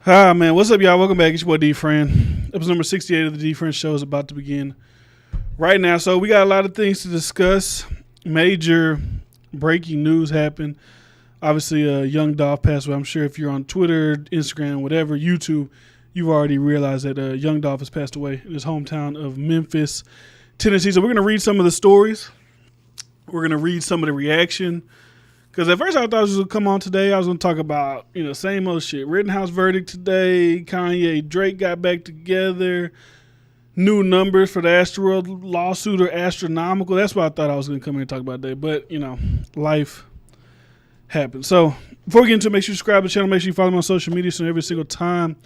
Ah, man. What's up, y'all? Welcome back. It's your boy D-Friend. Episode number 68 of the D-Friend Show is about to begin right now. So we got a lot of things to discuss. Major breaking news happened. Obviously, young Dolph passed away. I'm sure if you're on Twitter, Instagram, whatever, YouTube, you've already realized that young Dolph has passed away in his hometown of Memphis, Tennessee. So we're going to read some of the stories. We're going to read some of the reaction. Because at first I thought I was going to come on today. I was going to talk about, same old shit. Rittenhouse verdict today. Kanye, Drake got back together. New numbers for the asteroid lawsuit are astronomical. That's what I thought I was going to come here and talk about today. But, life happens. So before we get into it, make sure you subscribe to the channel. Make sure you follow me on social media so every single time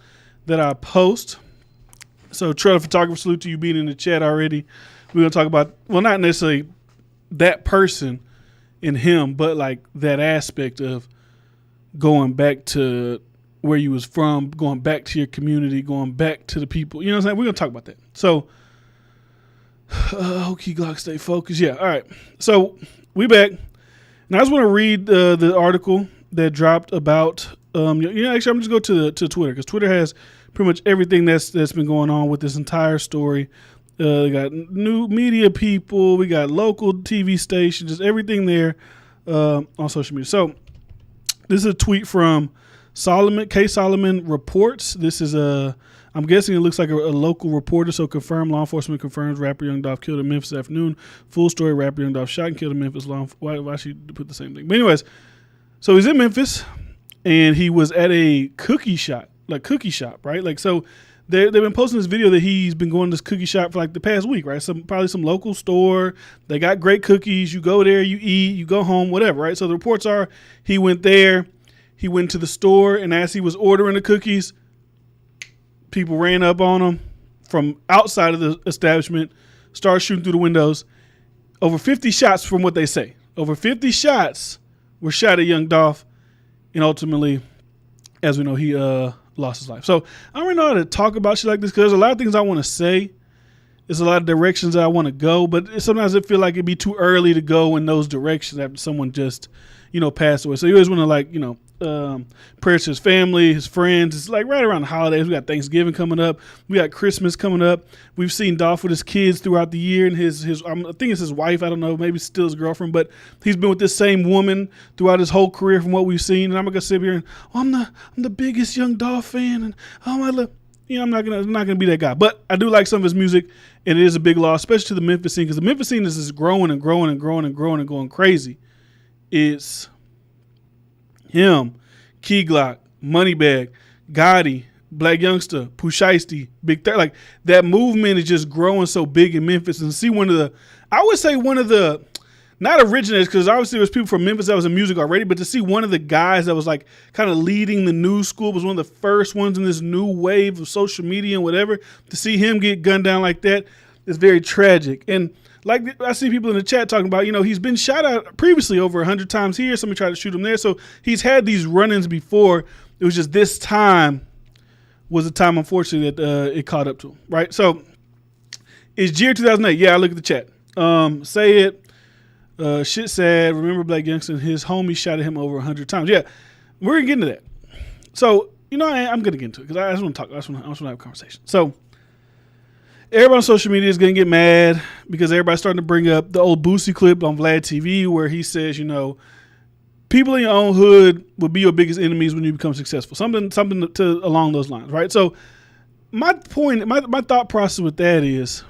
that I post. So Trailer Photographer, salute to you being in the chat already. We're going to talk about, well, not necessarily that person in him, but like that aspect of going back to where you was from, going back to your community, going back to the people. You know what I'm saying? We're going to talk about that. So, okay, Glock, stay focused. Yeah, all right. So, we back. Now, I just want to read the article that dropped about, actually, I'm just going to go to Twitter, because Twitter has pretty much everything that's been going on with this entire story. We got new media people. We got local TV stations, just everything there on social media. So this is a tweet from Solomon. K. Solomon reports. This is I'm guessing it looks like a local reporter. So confirmed, law enforcement confirms rapper Young Dolph killed in Memphis this afternoon. Full story, rapper Young Dolph shot and killed in Memphis. Why should you put the same thing? But anyways, so he's in Memphis and he was at a cookie shop, right? Like, so they've been posting this video that he's been going to this cookie shop for like the past week, right? Probably some local store. They got great cookies. You go there, you eat, you go home, whatever, right? So the reports are he went there, he went to the store, and as he was ordering the cookies, people ran up on him from outside of the establishment, started shooting through the windows. Over 50 shots from what they say. Over 50 shots were shot at young Dolph, and ultimately, as we know, he lost his life. So I don't really know how to talk about shit like this because there's a lot of things I want to say. There's a lot of directions that I want to go, but sometimes I feel like it'd be too early to go in those directions after someone just, passed away. So you always want to prayers to his family, his friends. It's like right around the holidays. We got Thanksgiving coming up. We got Christmas coming up. We've seen Dolph with his kids throughout the year, and his I think it's his wife. I don't know, maybe still his girlfriend, but he's been with this same woman throughout his whole career from what we've seen. And I'm gonna sit here and I'm the biggest Young Dolph fan, and I'm not gonna be that guy. But I do like some of his music, and it is a big loss, especially to the Memphis scene, because the Memphis scene is just growing and growing and growing and growing and going crazy. It's him, Key Glock, Moneybag, Gotti, Blac Youngsta, Pusheisty, Big Third. Like that movement is just growing so big in Memphis. And see one of the, not originators, because obviously there was people from Memphis that was in music already, but to see one of the guys that was like kind of leading the new school, was one of the first ones in this new wave of social media and whatever, to see him get gunned down like that is very tragic. And like I see people in the chat talking about, he's been shot at previously over 100 times here. Somebody tried to shoot him there. So he's had these run-ins before. It was just this time was the time, unfortunately, that it caught up to him, right? So it's year 2008. Yeah, I look at the chat. Say it. Shit sad. Remember Blac Youngsta and his homie shot at him over 100 times. Yeah, we're going to get into that. So, I'm going to get into it because I just want to talk. I just want to have a conversation. So everybody on social media is going to get mad because everybody's starting to bring up the old Boosie clip on Vlad TV where he says, people in your own hood will be your biggest enemies when you become successful. Something to along those lines, right? So my point, my thought process with that is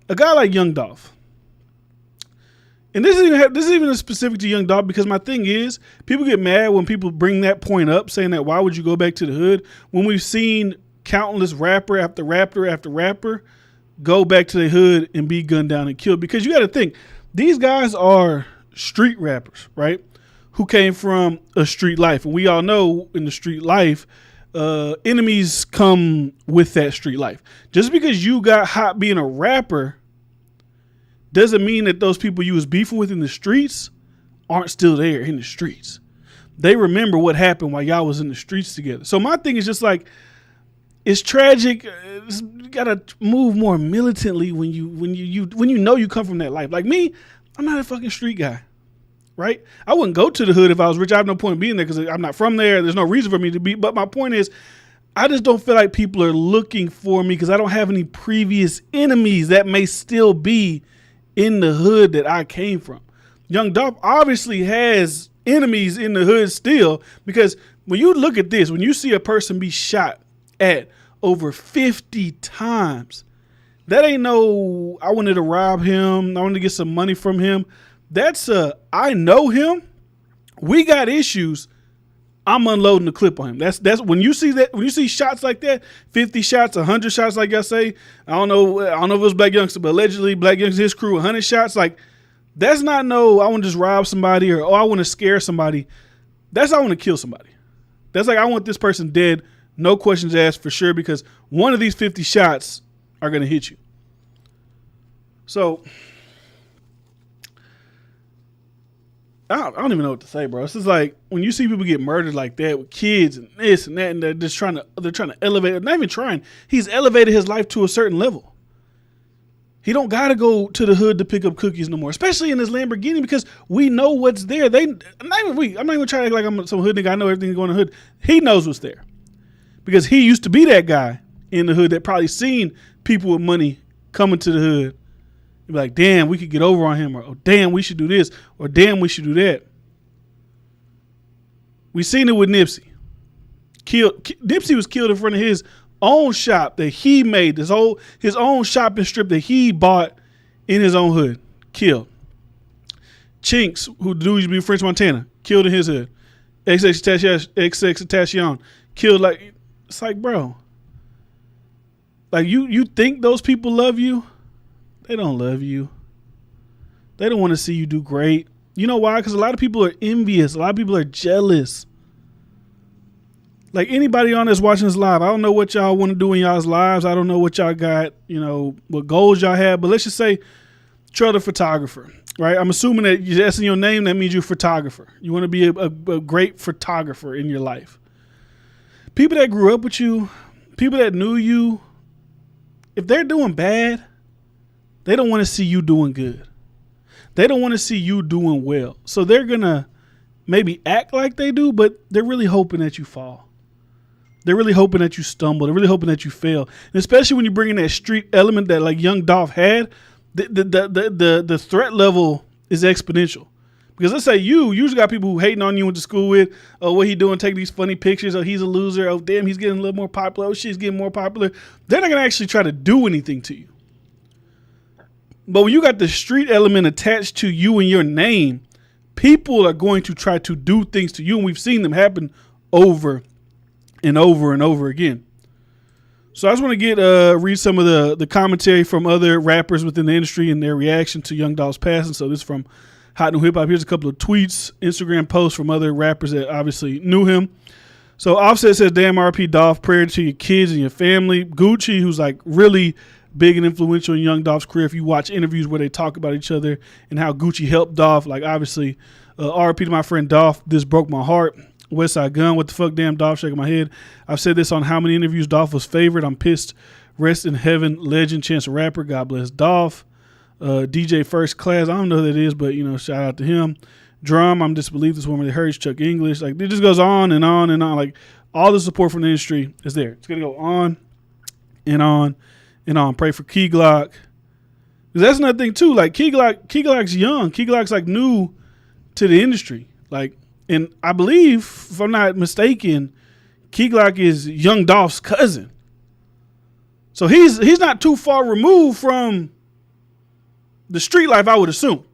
a guy like Young Dolph, and this is even specific to Young Dolph, because my thing is people get mad when people bring that point up, saying that why would you go back to the hood when we've seen countless rapper after rapper after rapper go back to the hood and be gunned down and killed. Because you got to think, these guys are street rappers, right? Who came from a street life. And we all know in the street life, enemies come with that street life. Just because you got hot being a rapper doesn't mean that those people you was beefing with in the streets aren't still there in the streets. They remember what happened while y'all was in the streets together. So my thing is just like, it's tragic. You gotta move more militantly when you know you come from that life. Like me, I'm not a fucking street guy. right? I wouldn't go to the hood if I was rich. I have no point in being there because I'm not from there. There's no reason for me to be. But my point is, I just don't feel like people are looking for me because I don't have any previous enemies that may still be in the hood that I came from. Young Dolph obviously has enemies in the hood still, because when you look at this, when you see a person be shot at over 50 times, that ain't no, I wanted to rob him, I wanted to get some money from him. That's I know him. We got issues. I'm unloading the clip on him. That's when you see that, when you see shots like that, 50 shots, 100 shots, like I say, I don't know if it was Blac Youngsta, but allegedly Blac Youngsta, his crew, 100 shots. Like, that's not no, I want to just rob somebody, or, oh, I want to scare somebody. That's, I want to kill somebody. That's like, I want this person dead, no questions asked, for sure, because one of these 50 shots are going to hit you. So I don't even know what to say, bro. It's just like when you see people get murdered like that with kids and this and that, and they're trying to elevate, not even trying. He's elevated his life to a certain level. He don't got to go to the hood to pick up cookies no more, especially in his Lamborghini, because we know what's there. I'm not even trying to act like I'm some hood nigga. I know everything going in the hood. He knows what's there because he used to be that guy in the hood that probably seen people with money coming to the hood. You'd be like, damn, we could get over on him, or, oh, damn, we should do this, or damn, we should do that. We seen it with Nipsey. Nipsey was killed in front of his own shop that he made, his own shopping strip that he bought in his own hood. Killed. Chinks, who the dude used to be French Montana, killed in his hood. XX killed. Like, it's like, bro, like you think those people love you? They don't love you. They don't want to see you do great. You know why? Because a lot of people are envious. A lot of people are jealous. Like, anybody on this watching this live, I don't know what y'all want to do in y'all's lives. I don't know what y'all got, what goals y'all have. But let's just say, Trailer photographer, right? I'm assuming that that's in your name. That means you're a photographer. You want to be a great photographer in your life. People that grew up with you, people that knew you, if they're doing bad, they don't want to see you doing good. They don't want to see you doing well. So they're going to maybe act like they do, but they're really hoping that you fall. They're really hoping that you stumble. They're really hoping that you fail. And especially when you bring in that street element that like Young Dolph had, the threat level is exponential. Because let's say you usually got people who hating on you, went to school with, oh, what he doing, take these funny pictures, oh, he's a loser, oh, damn, he's getting a little more popular, oh, she's getting more popular. They're not going to actually try to do anything to you. But when you got the street element attached to you and your name, people are going to try to do things to you. And we've seen them happen over and over and over again. So I just want to read some of the commentary from other rappers within the industry and their reaction to Young Dolph's passing. So this is from Hot New Hip Hop. Here's a couple of tweets, Instagram posts from other rappers that obviously knew him. So Offset says, damn RP Dolph, prayer to your kids and your family. Gucci, who's like really big and influential in Young Dolph's career. If you watch interviews where they talk about each other and how Gucci helped Dolph, like obviously, RP to my friend Dolph, this broke my heart. Westside Gun, what the fuck, damn Dolph, shaking my head. I've said this on how many interviews. Dolph was favored. I'm pissed. Rest in heaven, legend, Chance the Rapper. God bless Dolph. DJ First Class, I don't know who that is, but shout out to him. Drum, I'm disbelieved this woman that hurts. Chuck English, like it just goes on and on and on. Like all the support from the industry is there. It's gonna go on and on and on. Pray for Key Glock. Because that's another thing too. Like Key Glock's young. Key Glock's like new to the industry. Like, and I believe, if I'm not mistaken, Key Glock is Young Dolph's cousin. So he's not too far removed from the street life, I would assume.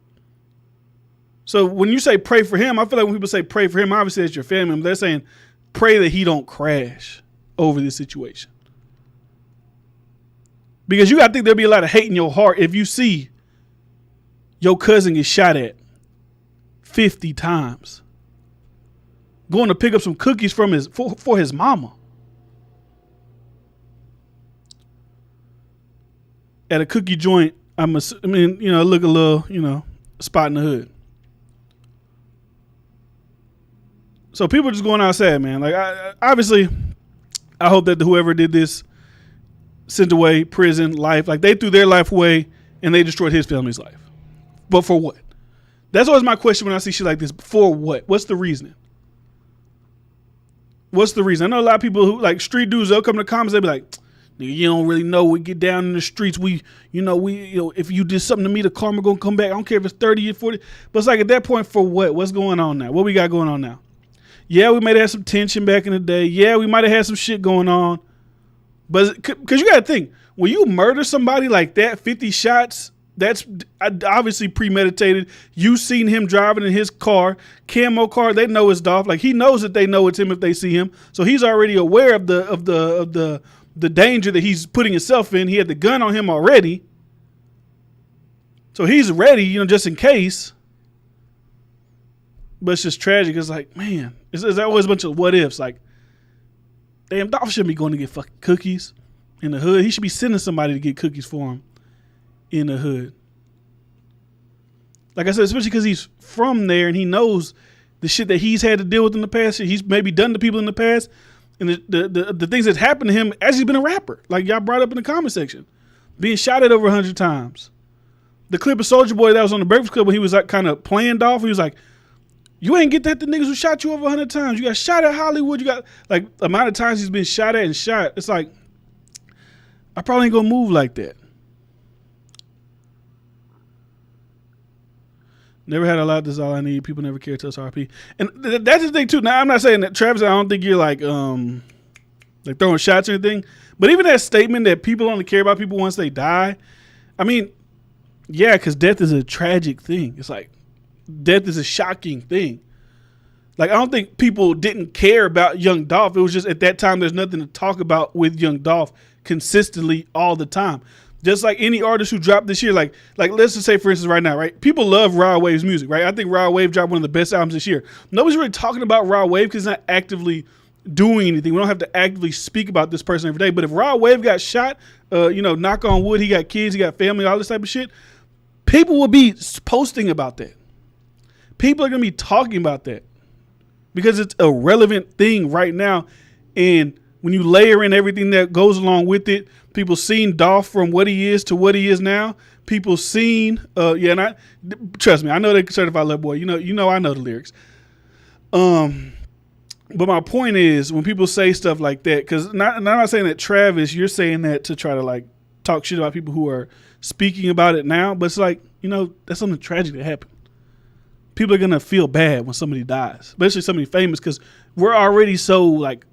So when you say pray for him, I feel like when people say pray for him, obviously it's your family member. They're saying pray that he don't crash over this situation. Because you got to think there'll be a lot of hate in your heart if you see your cousin get shot at 50 times. Going to pick up some cookies from for his mama. At a cookie joint, look a little, spot in the hood. So people are just going outside, man. Like, obviously, I hope that whoever did this sent away, prison, life. Like, they threw their life away and they destroyed his family's life. But for what? That's always my question when I see shit like this. For what? What's the reasoning? What's the reason? I know a lot of people who like street dudes, they'll come to the comments, they'll be like, nigga, you don't really know. We get down in the streets. If you did something to me, the karma gonna come back. I don't care if it's 30 or 40. But it's like at that point, for what? What's going on now? What we got going on now? Yeah, we might have some tension back in the day. Yeah, we might have had some shit going on. But because you got to think, when you murder somebody like that, 50 shots, that's obviously premeditated. You seen him driving in his car, camo car. They know it's Dolph. Like he knows that they know it's him if they see him. So he's already aware of the danger that he's putting himself in. He had the gun on him already. So he's ready, just in case. But it's just tragic. It's like, man, it's always a bunch of what ifs. Like, damn, Dolph shouldn't be going to get fucking cookies in the hood. He should be sending somebody to get cookies for him in the hood. Like I said, especially because he's from there and he knows the shit that he's had to deal with in the past. He's maybe done to people in the past. And the things that's happened to him as he's been a rapper. Like y'all brought up in the comment section. Being shot at over 100 times. The clip of Soulja Boy that was on the Breakfast Club when he was like kind of playing Dolph. He was like, you ain't get that to niggas who shot you over 100 times. You got shot at Hollywood. You got like the amount of times he's been shot at and shot. It's like, I probably ain't gonna move like that. Never had a lot. This is all I need. People never care to us. RP. And that's the thing too. Now I'm not saying that Travis. I don't think you're like throwing shots or anything. But even that statement that people only care about people once they die. I mean, yeah, because death is a tragic thing. It's like death is a shocking thing. Like I don't think people didn't care about Young Dolph. It was just at that time there's nothing to talk about with Young Dolph consistently all the time. Just like any artist who dropped this year, like let's just say, for instance, right now, right? People love Rod Wave's music, right? I think Rod Wave dropped one of the best albums this year. Nobody's really talking about Rod Wave because he's not actively doing anything. We don't have to actively speak about this person every day. But if Rod Wave got shot, knock on wood, he got kids, he got family, all this type of shit, people will be posting about that. People are going to be talking about that because it's a relevant thing right now. And when you layer in everything that goes along with it, people seen Dolph from what he is to what he is now. People seen, trust me, I know they Certified Lover Boy. I know the lyrics. But my point is when people say stuff like that, because I'm not saying that Travis, you're saying that to try to like talk shit about people who are speaking about it now, but it's like, that's something tragic that happened. People are going to feel bad when somebody dies, especially somebody famous, because we're already so like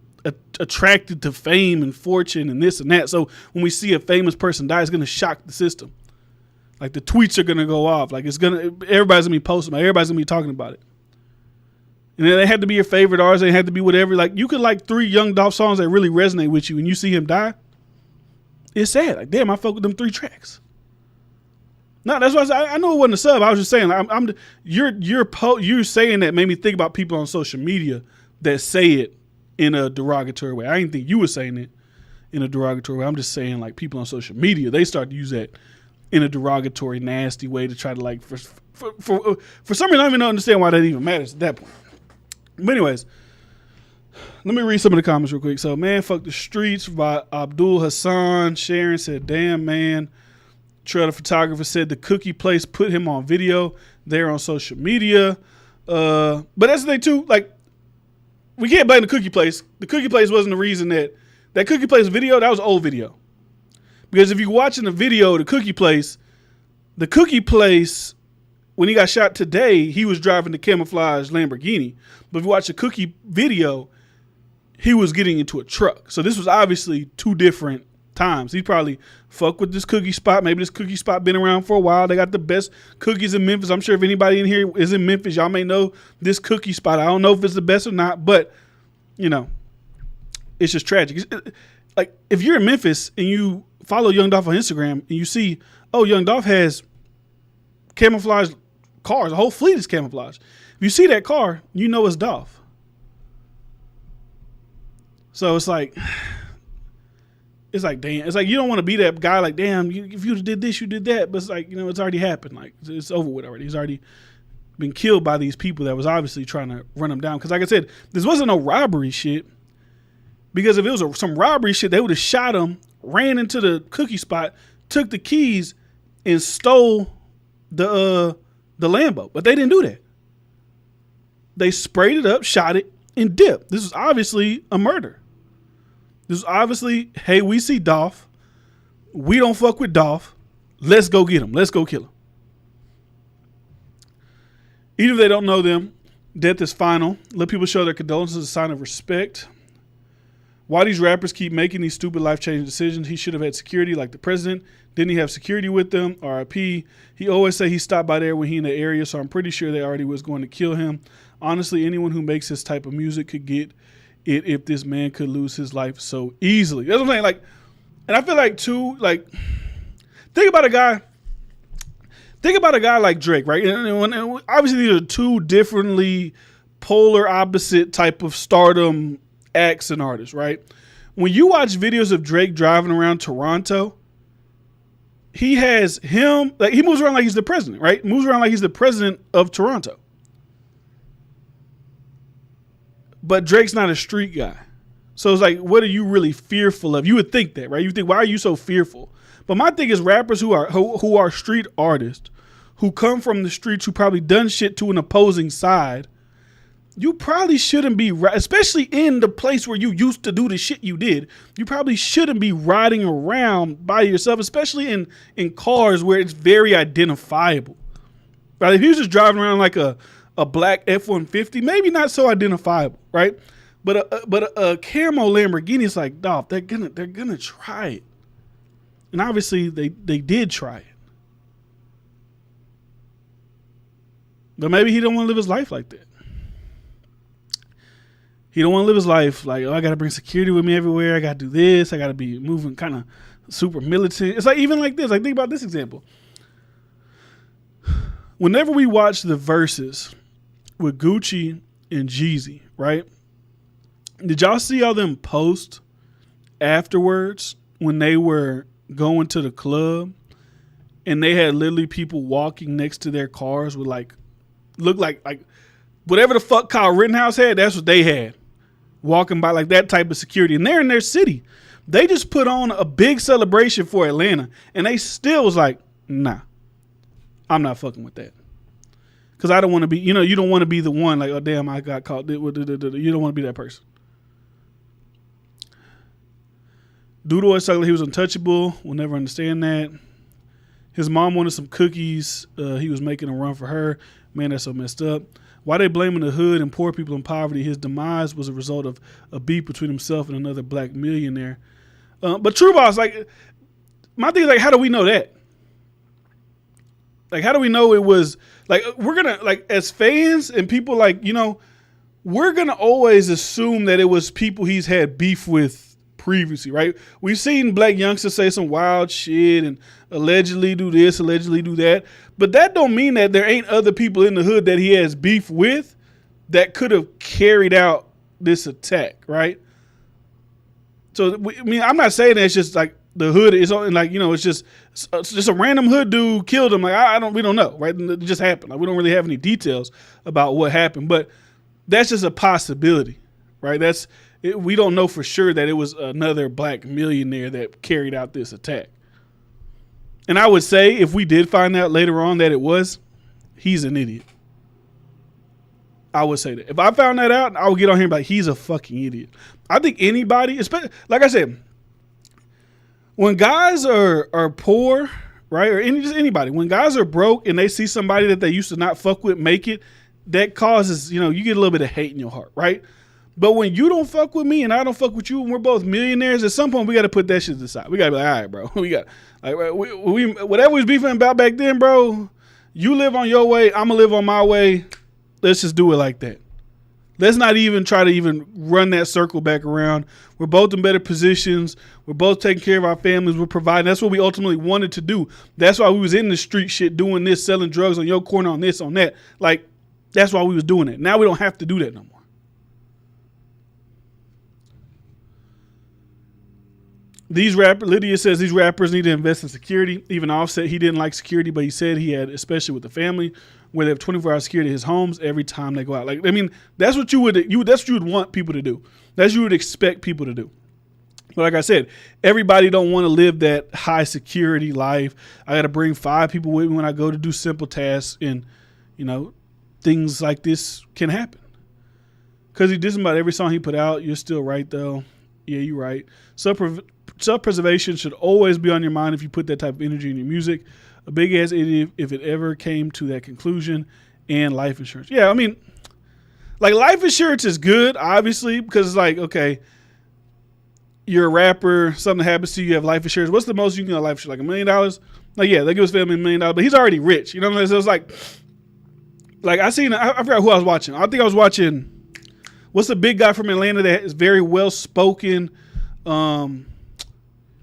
attracted to fame and fortune and this and that. So when we see a famous person die, it's going to shock the system. Like the tweets are going to go off. Like everybody's going to be posting about it. Everybody's going to be talking about it. And then they had to be your favorite artist. They had to be whatever. Like you could like 3 Young Dolph songs that really resonate with you and you see him die. It's sad. Like, damn, I fuck with them 3 tracks. No, that's why I know it wasn't a sub. I was just saying, you're saying that made me think about people on social media that say it in a derogatory way. I didn't think you were saying it in a derogatory way. I'm just saying like people on social media, they start to use that in a derogatory, nasty way to try to like, for some reason, I don't even understand why that even matters at that point. But anyways, let me read some of the comments real quick. So, man, fuck the streets by Abdul Hassan. Sharon said, damn, man. Trailer photographer said the cookie place put him on video there on social media. But that's the thing too. Like, we can't blame the cookie place. The cookie place wasn't the reason that cookie place video, that was old video. Because if you're watching the video, the cookie place, when he got shot today, he was driving the camouflage Lamborghini. But if you watch the cookie video, he was getting into a truck. So this was obviously 2 different times. He probably fuck with this cookie spot. Maybe this cookie spot been around for a while. They got the best cookies in Memphis. I'm sure if anybody in here is in Memphis, y'all may know this cookie spot. I don't know if it's the best or not, but it's just tragic. Like if you're in Memphis and you follow Young Dolph on Instagram and you see, oh, Young Dolph has camouflage cars. The whole fleet is camouflage. If you see that car, you know it's Dolph. So it's like, damn. It's like you don't want to be that guy. Like, damn, if you did this, you did that. But it's like, it's already happened. Like, it's over with already. He's already been killed by these people that was obviously trying to run him down. Because, like I said, this wasn't no robbery shit. Because if it was some robbery shit, they would have shot him, ran into the cookie spot, took the keys, and stole the the Lambo. But they didn't do that. They sprayed it up, shot it, and dipped. This was obviously a murder. This was obviously, hey, we see Dolph. We don't fuck with Dolph. Let's go get him. Let's go kill him. Even if they don't know them, death is final. Let people show their condolences as a sign of respect. Why these rappers keep making these stupid life-changing decisions? He should have had security like the president. Didn't he have security with them? RIP. He always say he stopped by there when he in the area, so I'm pretty sure they already was going to kill him. Honestly, anyone who makes this type of music could get it if this man could lose his life so easily. That's what I'm saying. Like, and I feel like too, like, think about a guy like Drake, right? And obviously these are two differently polar opposite type of stardom acts and artists, right? When you watch videos of Drake driving around Toronto, he moves around like he's the president, right? Moves around like he's the president of Toronto. But Drake's not a street guy. So it's like, what are you really fearful of? You would think that, right? You think, why are you so fearful? But my thing is rappers who are street artists, who come from the streets, who probably done shit to an opposing side, you probably shouldn't be, especially in the place where you used to do the shit you did, you probably shouldn't be riding around by yourself, especially in cars where it's very identifiable. Right? If he was just driving around like a black F-150, maybe not so identifiable, right? But a camo Lamborghini is like, Dolph, they're gonna try it. And obviously they did try it. But maybe he don't want to live his life like that. He don't want to live his life like, oh, I got to bring security with me everywhere. I got to do this. I got to be moving kind of super militant. It's like even like this. Like think about this example. Whenever we watch the verses with Gucci and Jeezy, right? Did y'all see all them post afterwards when they were going to the club and they had literally people walking next to their cars with like, look like whatever the fuck Kyle Rittenhouse had, that's what they had. Walking by like that type of security. And they're in their city. They just put on a big celebration for Atlanta. And they still was like, nah, I'm not fucking with that. Because I don't want to be, you don't want to be the one like, oh, damn, I got caught. You don't want to be that person. Dude always talked like he was untouchable. We'll never understand that. His mom wanted some cookies. He was making a run for her. Man, that's so messed up. Why they blaming the hood and poor people in poverty? His demise was a result of a beef between himself and another black millionaire. But True Boss, like, my thing is, like, how do we know that? Like, how do we know it was, like, we're going to, like, as fans and people, like, we're going to always assume that it was people he's had beef with previously, right? We've seen Blac Youngsta say some wild shit and allegedly do this, allegedly do that. But that don't mean that there ain't other people in the hood that he has beef with that could have carried out this attack, right? So, I mean, I'm not saying that it's just like the hood is like, it's just a random hood dude killed him. Like, we don't know, right? It just happened. Like, we don't really have any details about what happened, but that's just a possibility, right? We don't know for sure that it was another black millionaire that carried out this attack. And I would say if we did find out later on that it was, he's an idiot. I would say that. If I found that out, I would get on here and be like, he's a fucking idiot. I think anybody, especially, like I said, when guys are poor, right, or just anybody, when guys are broke and they see somebody that they used to not fuck with make it, that causes, you get a little bit of hate in your heart, right? But when you don't fuck with me and I don't fuck with you and we're both millionaires, at some point we got to put that shit aside. We got to be like, all right, bro. We got, like, we whatever we was beefing about back then, bro, you live on your way, I'm going to live on my way. Let's just do it like that. Let's not even try to even run that circle back around. We're both in better positions. We're both taking care of our families. We're providing. That's what we ultimately wanted to do. That's why we was in the street shit doing this, selling drugs on your corner, on this, on that. Like, that's why we was doing it. Now we don't have to do that no more. Lydia says these rappers need to invest in security. Even Offset, he didn't like security, but he said he had, especially with the family, where they have 24-hour security at his homes every time they go out. Like, I mean, that's what you would want people to do. That's what you would expect people to do. But like I said, everybody don't want to live that high security life. I got to bring 5 people with me when I go to do simple tasks. And things like this can happen. Because he did about every song he put out. You're still right, though. Yeah, you're right. Self-preservation should always be on your mind if you put that type of energy in your music. A big-ass idiot if it ever came to that conclusion. And life insurance. Yeah, I mean, like, life insurance is good, obviously, because it's like, okay, you're a rapper, something happens to you, you have life insurance. What's the most you can get on life insurance? Like $1 million? Like, yeah, they give his family $1 million, but he's already rich. You know what I'm saying? So it's like I forgot who I was watching. I think I was watching, what's the big guy from Atlanta that is very well spoken?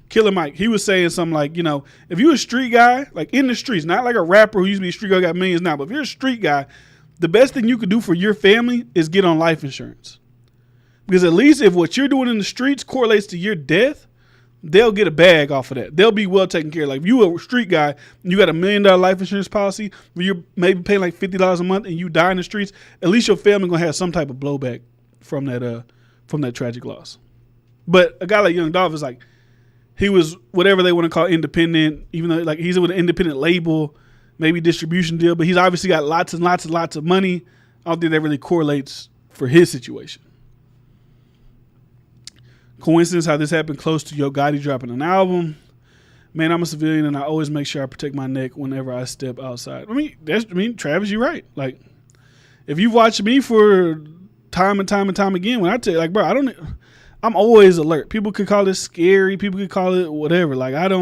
Killer Mike. He was saying something like, if you're a street guy, like in the streets, not like a rapper who used to be a street guy, got millions now, but if you're a street guy, the best thing you could do for your family is get on life insurance. Because at least if what you're doing in the streets correlates to your death, they'll get a bag off of that. They'll be well taken care of. Like if you a street guy and you got $1 million life insurance policy where you're maybe paying like $50 a month and you die in the streets, at least your family gonna have some type of blowback from that tragic loss. But a guy like Young Dolph is like, he was whatever they want to call independent, even though like he's with an independent label, maybe distribution deal, but he's obviously got lots and lots and lots of money. I don't think that really correlates for his situation. Coincidence how this happened close to Yo Gotti dropping an album. Man, I'm a civilian and I always make sure I protect my neck whenever I step outside. Travis, you're right. Like, if you've watched me for time and time and time again, when I tell you, like, bro, I'm always alert. People could call it scary. People could call it whatever. Like, if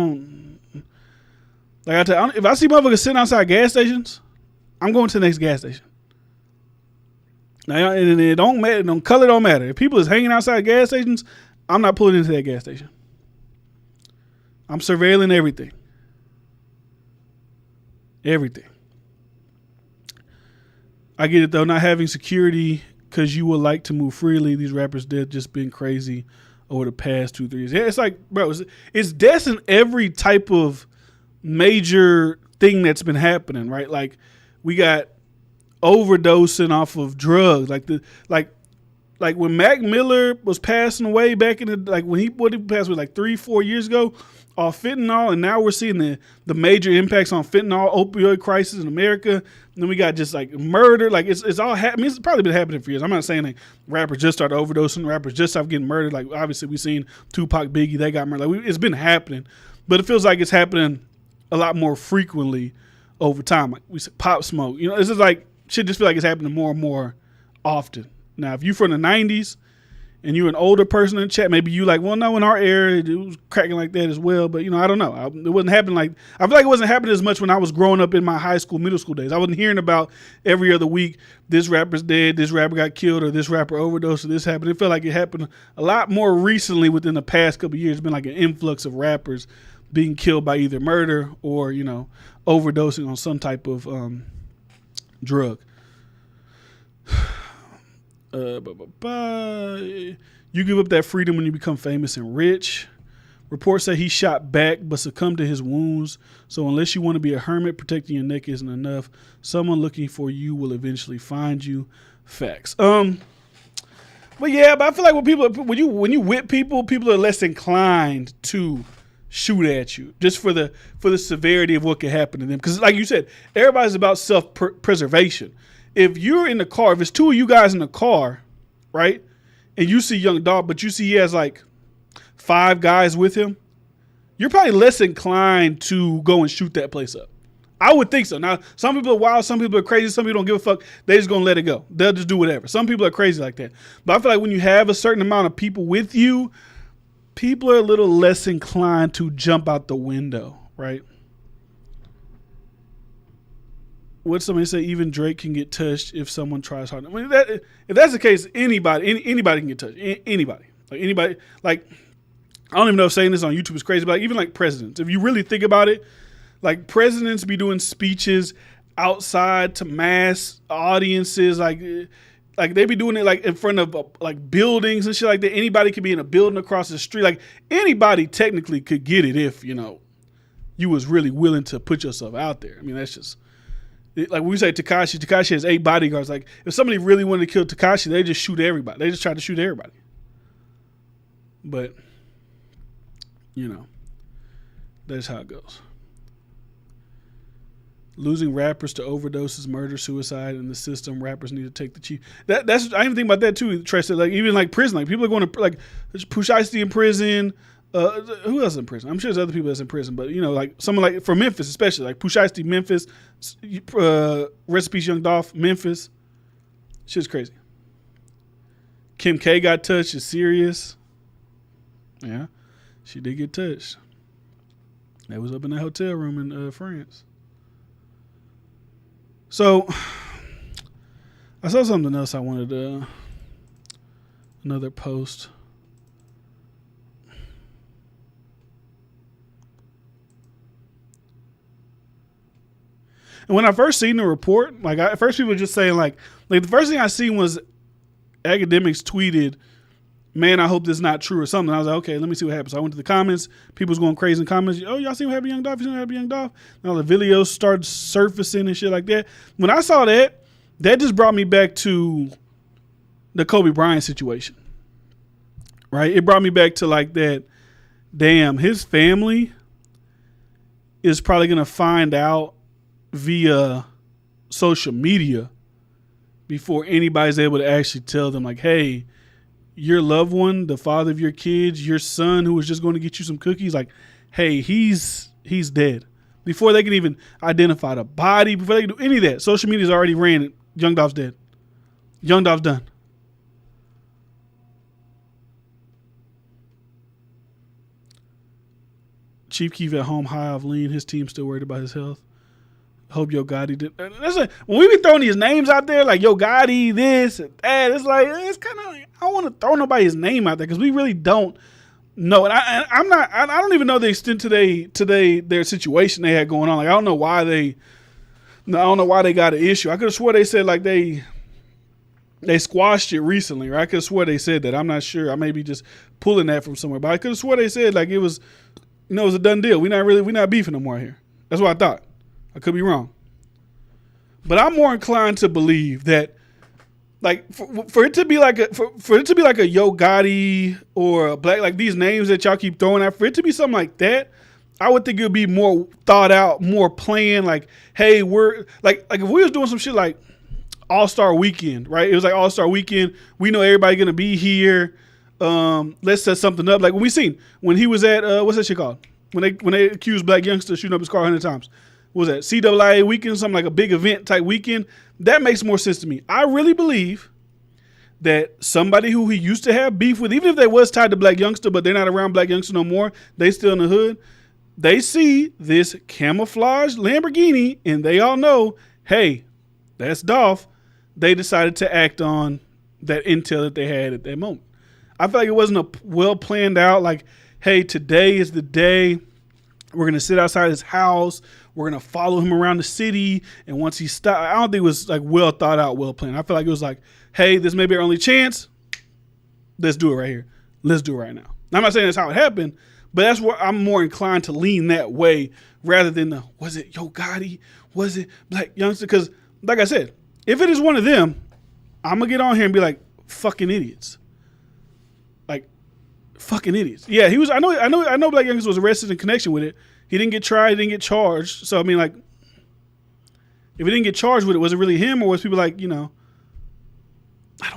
I see motherfuckers sitting outside gas stations, I'm going to the next gas station. Now, and it don't matter. Color don't matter. If people is hanging outside gas stations, I'm not pulling into that gas station. I'm surveilling everything. Everything. I get it, though, not having security because you would like to move freely. These rappers, they've just been crazy over the past 2-3 years. Yeah, it's like, bro, it's deaths in every type of major thing that's been happening, right? Like, we got overdosing off of drugs. Like when Mac Miller was passing away back in when he passed away like 3-4 years ago off fentanyl, and now we're seeing the major impacts on fentanyl, opioid crisis in America. And then we got just like murder. Like it's all happening. It's probably been happening for years. I'm not saying like rappers just started overdosing, rappers just stopped getting murdered. Like obviously we've seen Tupac, Biggie, they got murdered. Like it's been happening, but it feels like it's happening a lot more frequently over time. Like we said, Pop Smoke. This is like shit just feel like it's happening more and more often. Now, if you're from the 90s and you're an older person in the chat, maybe you like, well, no, in our era, it was cracking like that as well. But, I don't know. It wasn't happening I feel like it wasn't happening as much when I was growing up in my high school, middle school days. I wasn't hearing about every other week, this rapper's dead, this rapper got killed, or this rapper overdosed, or this happened. It felt like it happened a lot more recently within the past couple of years. It's been like an influx of rappers being killed by either murder or, overdosing on some type of drug. You give up that freedom when you become famous and rich. Reports say he shot back but succumbed to his wounds. So unless you want to be a hermit, protecting your neck isn't enough. Someone looking for you will eventually find you. Facts. But I feel like when you whip people are less inclined to shoot at you just for the severity of what could happen to them. Because like you said, everybody's about self-preservation. If you're in the car, if it's two of you guys in the car, right, and you see Young Dolph, but you see he has like 5 guys with him, you're probably less inclined to go and shoot that place up. I would think so. Now, some people are wild, some people are crazy, some people don't give a fuck. They just gonna let it go. They'll just do whatever. Some people are crazy like that. But I feel like when you have a certain amount of people with you, people are a little less inclined to jump out the window, right? What somebody say? Even Drake can get touched if someone tries hard. I mean, if that's the case, anybody can get touched. Anybody, like I don't even know if saying this on YouTube is crazy, but like, even like presidents, if you really think about it, like presidents be doing speeches outside to mass audiences, like they be doing it like in front of like buildings and shit like that. Anybody could be in a building across the street. Like anybody technically could get it if you was really willing to put yourself out there. I mean, that's just. Like we say Tekashi has 8 bodyguards. Like if somebody really wanted to kill Tekashi, they just shoot everybody. They just try to shoot everybody. But, that's how it goes. Losing rappers to overdoses, murder, suicide in the system. Rappers need to take the chief. That's I even think about that too. Trey said, like, even like prison, like people are going to like Pusha in prison. Who else is in prison? I'm sure there's other people that's in prison, but like someone like for Memphis, especially like Pusha Memphis, rest in peace, Young Dolph, Memphis. Shit's crazy. Kim K got touched. It's serious. Yeah, she did get touched. That was up in that hotel room in France. So, I saw something else I wanted another post. And when I first seen the report, like at first people were just saying like the first thing I seen was academics tweeted, "Man, I hope this is not true" or something. I was like, okay, let me see what happens. So I went to the comments. People was going crazy in comments. Oh, y'all see what happened to Young Dolph? You see what happened to Young Dolph? And all the videos started surfacing and shit like that. When I saw that, that just brought me back to the Kobe Bryant situation. Right? It brought me back to like that, damn, his family is probably going to find out via social media before anybody's able to actually tell them like, hey, your loved one, the father of your kids, your son who was just going to get you some cookies, like, hey, he's dead. Before they can even identify the body, before they can do any of that, social media's already ran it. Young Dolph's dead. Young Dolph's done. Chief Keef at home high off lean. His team still worried about his health. Hope Yo Gotti did. That's like, when we be throwing these names out there, like Yo Gotti, this and that, it's like, it's kind of, I don't want to throw nobody's name out there because we really don't know. And I don't even know the extent to their situation they had going on. Like, I don't know why they got an issue. I could have swore they said like they squashed it recently, right? I could have swore they said that. I'm not sure. I may be just pulling that from somewhere, but I could have swore they said like it was, it was a done deal. We're not beefing no more here. That's what I thought. I could be wrong. But I'm more inclined to believe that, like, for it to be like a Yo Gotti or a Blac, like these names that y'all keep throwing out, for it to be something like that, I would think it would be more thought out, more planned. Like, hey, we're like if we was doing some shit like All-Star Weekend, right? It was like All-Star Weekend. We know everybody gonna be here. Let's set something up. Like when he was at what's that shit called? When they accused Blac Youngsta shooting up his car 100 times. What was that? CAA weekend, something like a big event type weekend. That makes more sense to me. I really believe that somebody who he used to have beef with, even if they was tied to Blac Youngsta, but they're not around Blac Youngsta no more, they still in the hood, they see this camouflage Lamborghini and they all know, hey, that's Dolph. They decided to act on that intel that they had at that moment. I feel like it wasn't a well planned out, like, hey, today is the day. We're going to sit outside his house. We're going to follow him around the city. And once he stopped, I don't think it was like well thought out, well planned. I feel like it was like, hey, this may be our only chance. Let's do it right here. Let's do it right now. I'm not saying that's how it happened, but that's where I'm more inclined to lean that way rather than was it Yo Gotti? Was it Blac Youngsta? Because like I said, if it is one of them, I'm going to get on here and be like, fucking idiots. Like, fucking idiots. Yeah, he was. I know. Blac Youngsta was arrested in connection with it. He didn't get tried. He didn't get charged. So I mean, like, if he didn't get charged with it, was it really him or was people like, I don't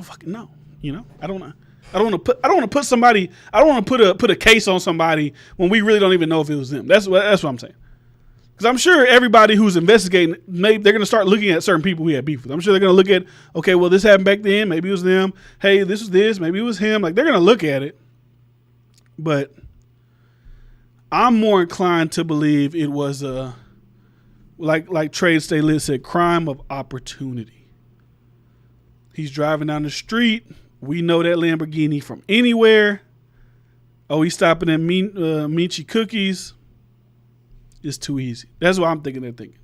fucking know. I don't know. I don't want to put somebody. I don't want to put a case on somebody when we really don't even know if it was them. That's what I'm saying. Because I'm sure everybody who's investigating, they're going to start looking at certain people we had beef with. I'm sure they're going to look at, okay, well, this happened back then. Maybe it was them. Hey, this was this. Maybe it was him. Like, they're going to look at it. But I'm more inclined to believe it was like Trade Stay Lit said, crime of opportunity. He's driving down the street. We know that Lamborghini from anywhere. Oh, he's stopping at Michi Cookies. It's too easy. That's what I'm thinking they're thinking.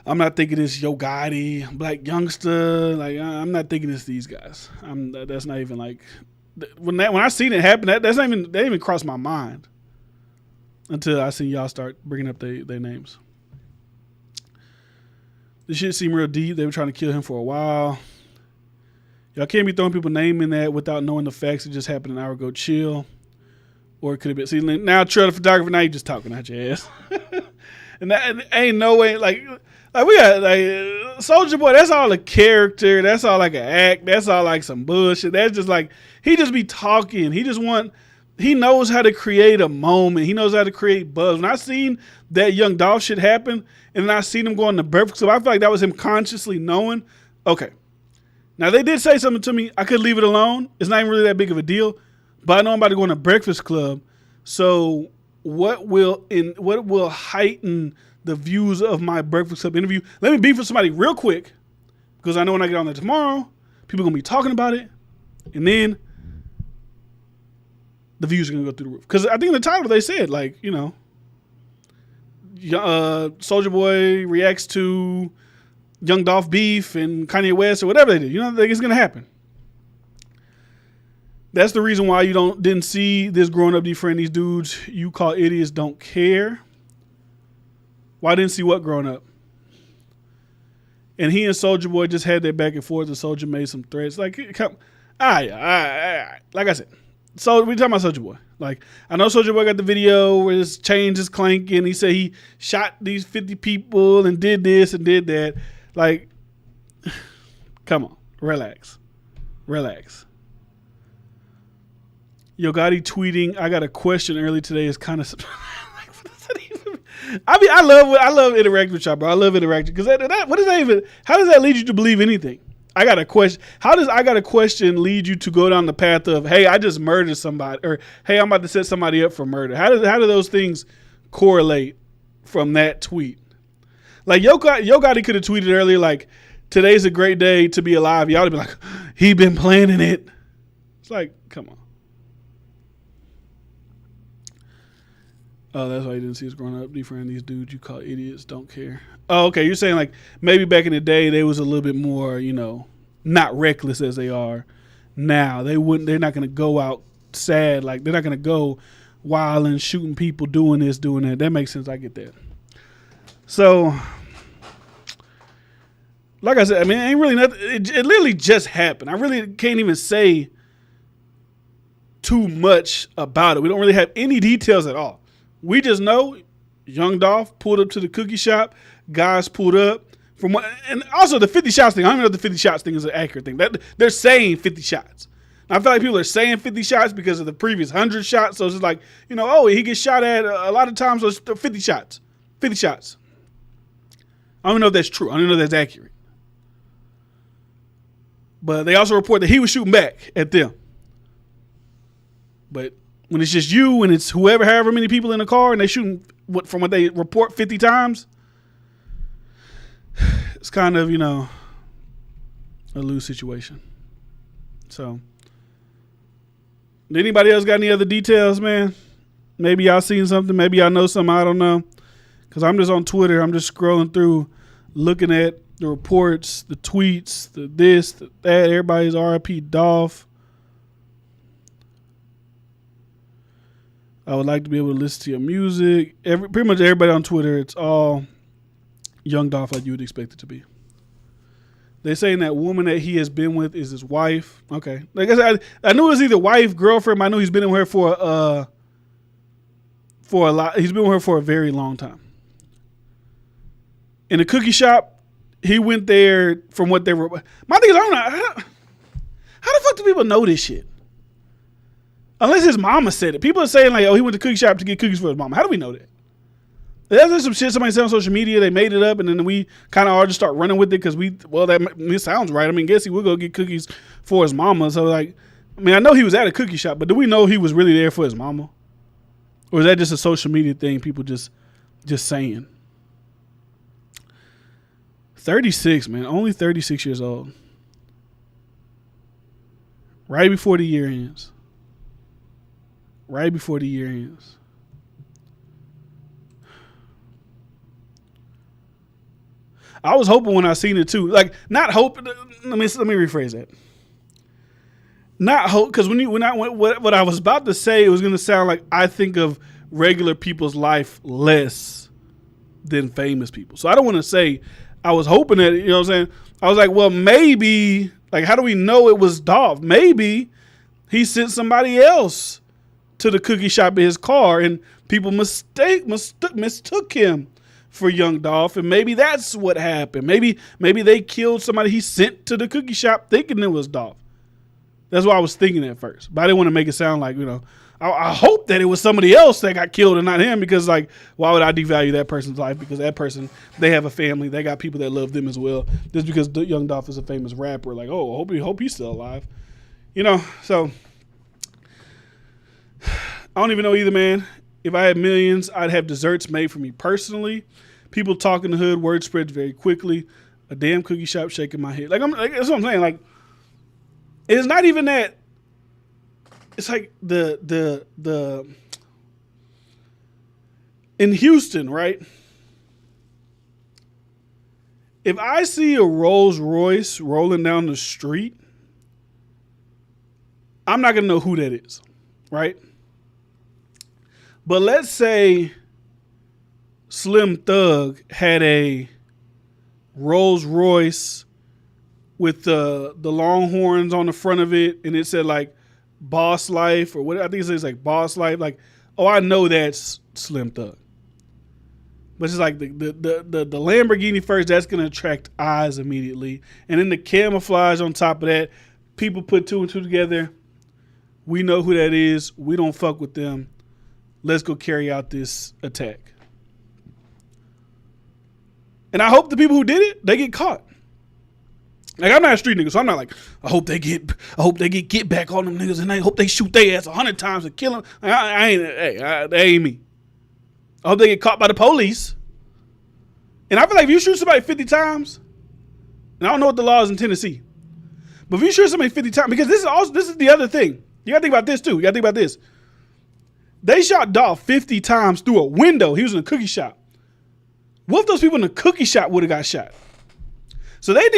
I'm not thinking it's Yo Gotti, Blac Youngsta. Like, I'm not thinking it's these guys. That's not even like when I seen it happen. That didn't even cross my mind until I seen y'all start bringing up their names. This shit seemed real deep. They were trying to kill him for a while. Y'all can't be throwing people name in that without knowing the facts. It just happened an hour ago. Chill. Or it could have been. See, now Trey the photographer, now you just talking out your ass. And that and ain't no way like we got like Soldier Boy. That's all a character. That's all like an act. That's all like some bullshit. That's just like he just be talking. He knows how to create a moment. He knows how to create buzz. When I seen that Young Dolph shit happen, and then I seen him going to Breakfast Club, I feel like that was him consciously knowing. Okay, now they did say something to me. I could leave it alone. It's not even really that big of a deal. But I know I'm about to go in a Breakfast Club. So what will heighten the views of my Breakfast Club interview? Let me beef with somebody real quick, because I know when I get on there tomorrow, people are gonna be talking about it, and then the views are gonna go through the roof. Because I think in the title they said like, you know, Soulja Boy reacts to Young Dolph beef and Kanye West or whatever they did. You know, like it's gonna happen. That's the reason why you didn't see this growing up defriend these dudes you call idiots don't care. Why didn't see what growing up? And he and Soulja Boy just had that back and forth, and Soulja made some threats. Like, come, like I said, so we talking about Soulja Boy. Like, I know Soulja Boy got the video where his chains is clanking. He said he shot these 50 people and did this and did that. Like, come on, relax. Yo Gotti tweeting, I got a question early today. Is kind of like, what does that even? I mean, I love interacting with y'all, bro. I love interacting because what does that even? How does that lead you to believe anything? I got a question. How does I got a question lead you to go down the path of, hey, I just murdered somebody, or hey, I'm about to set somebody up for murder? How do those things correlate from that tweet? Like Yo Gotti could have tweeted earlier, like, today's a great day to be alive. Y'all would be like, he been planning it. It's like, come on. Oh, that's why you didn't see us growing up. Defriend these dudes you call idiots don't care. Oh, okay. You're saying like maybe back in the day they was a little bit more, you know, not reckless as they are now. They're not gonna go out sad. Like they're not gonna go wild and shooting people, doing this, doing that. That makes sense. I get that. So, like I said, I mean, it ain't really nothing. It literally just happened. I really can't even say too much about it. We don't really have any details at all. We just know Young Dolph pulled up to the cookie shop. Guys pulled up from what, and also the 50 shots thing. I don't even know if the 50 shots thing is an accurate thing. That they're saying 50 shots. I feel like people are saying 50 shots because of the previous 100 shots. So it's just like, you know, oh, he gets shot at a lot of times. So it's 50 shots. 50 shots. I don't even know if that's true. I don't even know if that's accurate. But they also report that he was shooting back at them. But when it's just you and it's however many people in the car and they shooting from what they report 50 times, it's kind of, you know, a lose situation. So, anybody else got any other details, man? Maybe y'all seen something. Maybe y'all know something. I don't know. Because I'm just on Twitter. I'm just scrolling through, looking at the reports, the tweets, the this, the that. Everybody's RIP Dolph. I would like to be able to listen to your music. Pretty much everybody on Twitter, it's all Young Dolph like you would expect it to be. They're saying that woman that he has been with is his wife. Okay. Like I said, I knew it was either wife, girlfriend. I knew he's been with her for a lot. He's been with her for a very long time. In the cookie shop, he went there from what they were. My thing is, I don't know. How the fuck do people know this shit? Unless his mama said it. People are saying like, oh, he went to the cookie shop to get cookies for his mama. How do we know that? There's some shit somebody said on social media. They made it up, and then we kind of all just start running with it because it sounds right. I mean, guess he would go get cookies for his mama. So like, I mean, I know he was at a cookie shop, but do we know he was really there for his mama? Or is that just a social media thing? People just saying. 36, man. Only 36 years old. Right before the year ends. Right before the year ends. I was hoping when I seen it too. Like, not hoping. Let me rephrase that. Not hope, because what I was about to say, it was going to sound like I think of regular people's life less than famous people. So I don't want to say I was hoping that, you know what I'm saying? I was like, well, maybe, like, how do we know it was Dolph? Maybe he sent somebody else to the cookie shop in his car and people mistook him for young Dolph, and maybe that's what happened. Maybe they killed somebody he sent to the cookie shop thinking it was Dolph. That's what I was thinking at first, but I didn't want to make it sound like, I hope that it was somebody else that got killed and not him, because like, why would I devalue that person's life? Because that person, they have a family, they got people that love them as well. Just because young Dolph is a famous rapper, like, oh, hope he's still alive. So I don't even know either, man. If I had millions, I'd have desserts made for me personally. People talk in the hood, word spreads very quickly. A damn cookie shop shaking my head. That's what I'm saying. Like, it's not even that. It's like the in Houston, right? If I see a Rolls Royce rolling down the street, I'm not gonna know who that is, right? But let's say Slim Thug had a Rolls Royce with the Longhorns on the front of it, and it said like Boss Life, or what I think it says, like Boss Life. Like, oh, I know that's Slim Thug. But it's like the Lamborghini first, that's gonna attract eyes immediately, and then the camouflage on top of that. People put two and two together. We know who that is. We don't fuck with them. Let's go carry out this attack. And I hope the people who did it, they get caught. Like, I'm not a street nigga, so I'm not like, I hope they get back on them niggas, and I hope they shoot their ass 100 times and kill them. That ain't me. I hope they get caught by the police. And I feel like if you shoot somebody 50 times, and I don't know what the law is in Tennessee, but if you shoot somebody 50 times, because this is the other thing. You gotta think about this too. You gotta think about this. They shot Dolph 50 times through a window. He was in a cookie shop. What if those people in the cookie shop would have got shot? So they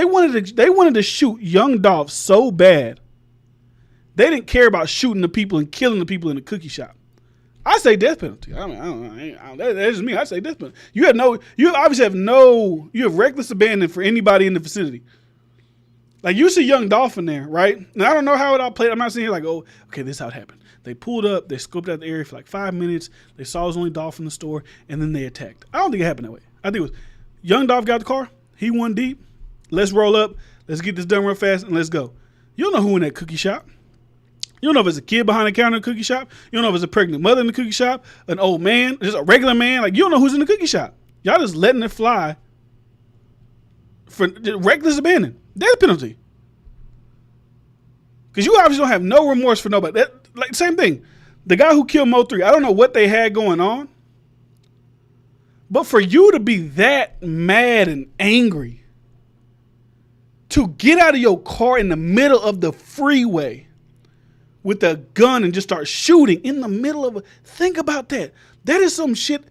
wanted to shoot young Dolph so bad. They didn't care about shooting the people and killing the people in the cookie shop. I say death penalty. I don't know. That's just me. I say death penalty. You have reckless abandon for anybody in the vicinity. Like, you see young Dolph in there, right? And I don't know how it all played. I'm not saying like, oh, okay, this is how it happened. They pulled up, they scoped out the area for like 5 minutes. They saw it was only Dolph in the store, and then they attacked. I don't think it happened that way. I think it was young Dolph got the car. He won deep. Let's roll up. Let's get this done real fast, and let's go. You don't know who in that cookie shop. You don't know if it's a kid behind the counter in the cookie shop. You don't know if it's a pregnant mother in the cookie shop, an old man, just a regular man. Like, you don't know who's in the cookie shop. Y'all just letting it fly for reckless abandon. Death penalty. Because you obviously don't have no remorse for nobody. Like, same thing. The guy who killed Mo3, I don't know what they had going on. But for you to be that mad and angry, to get out of your car in the middle of the freeway with a gun and just start shooting in the middle of think about that. That is some shit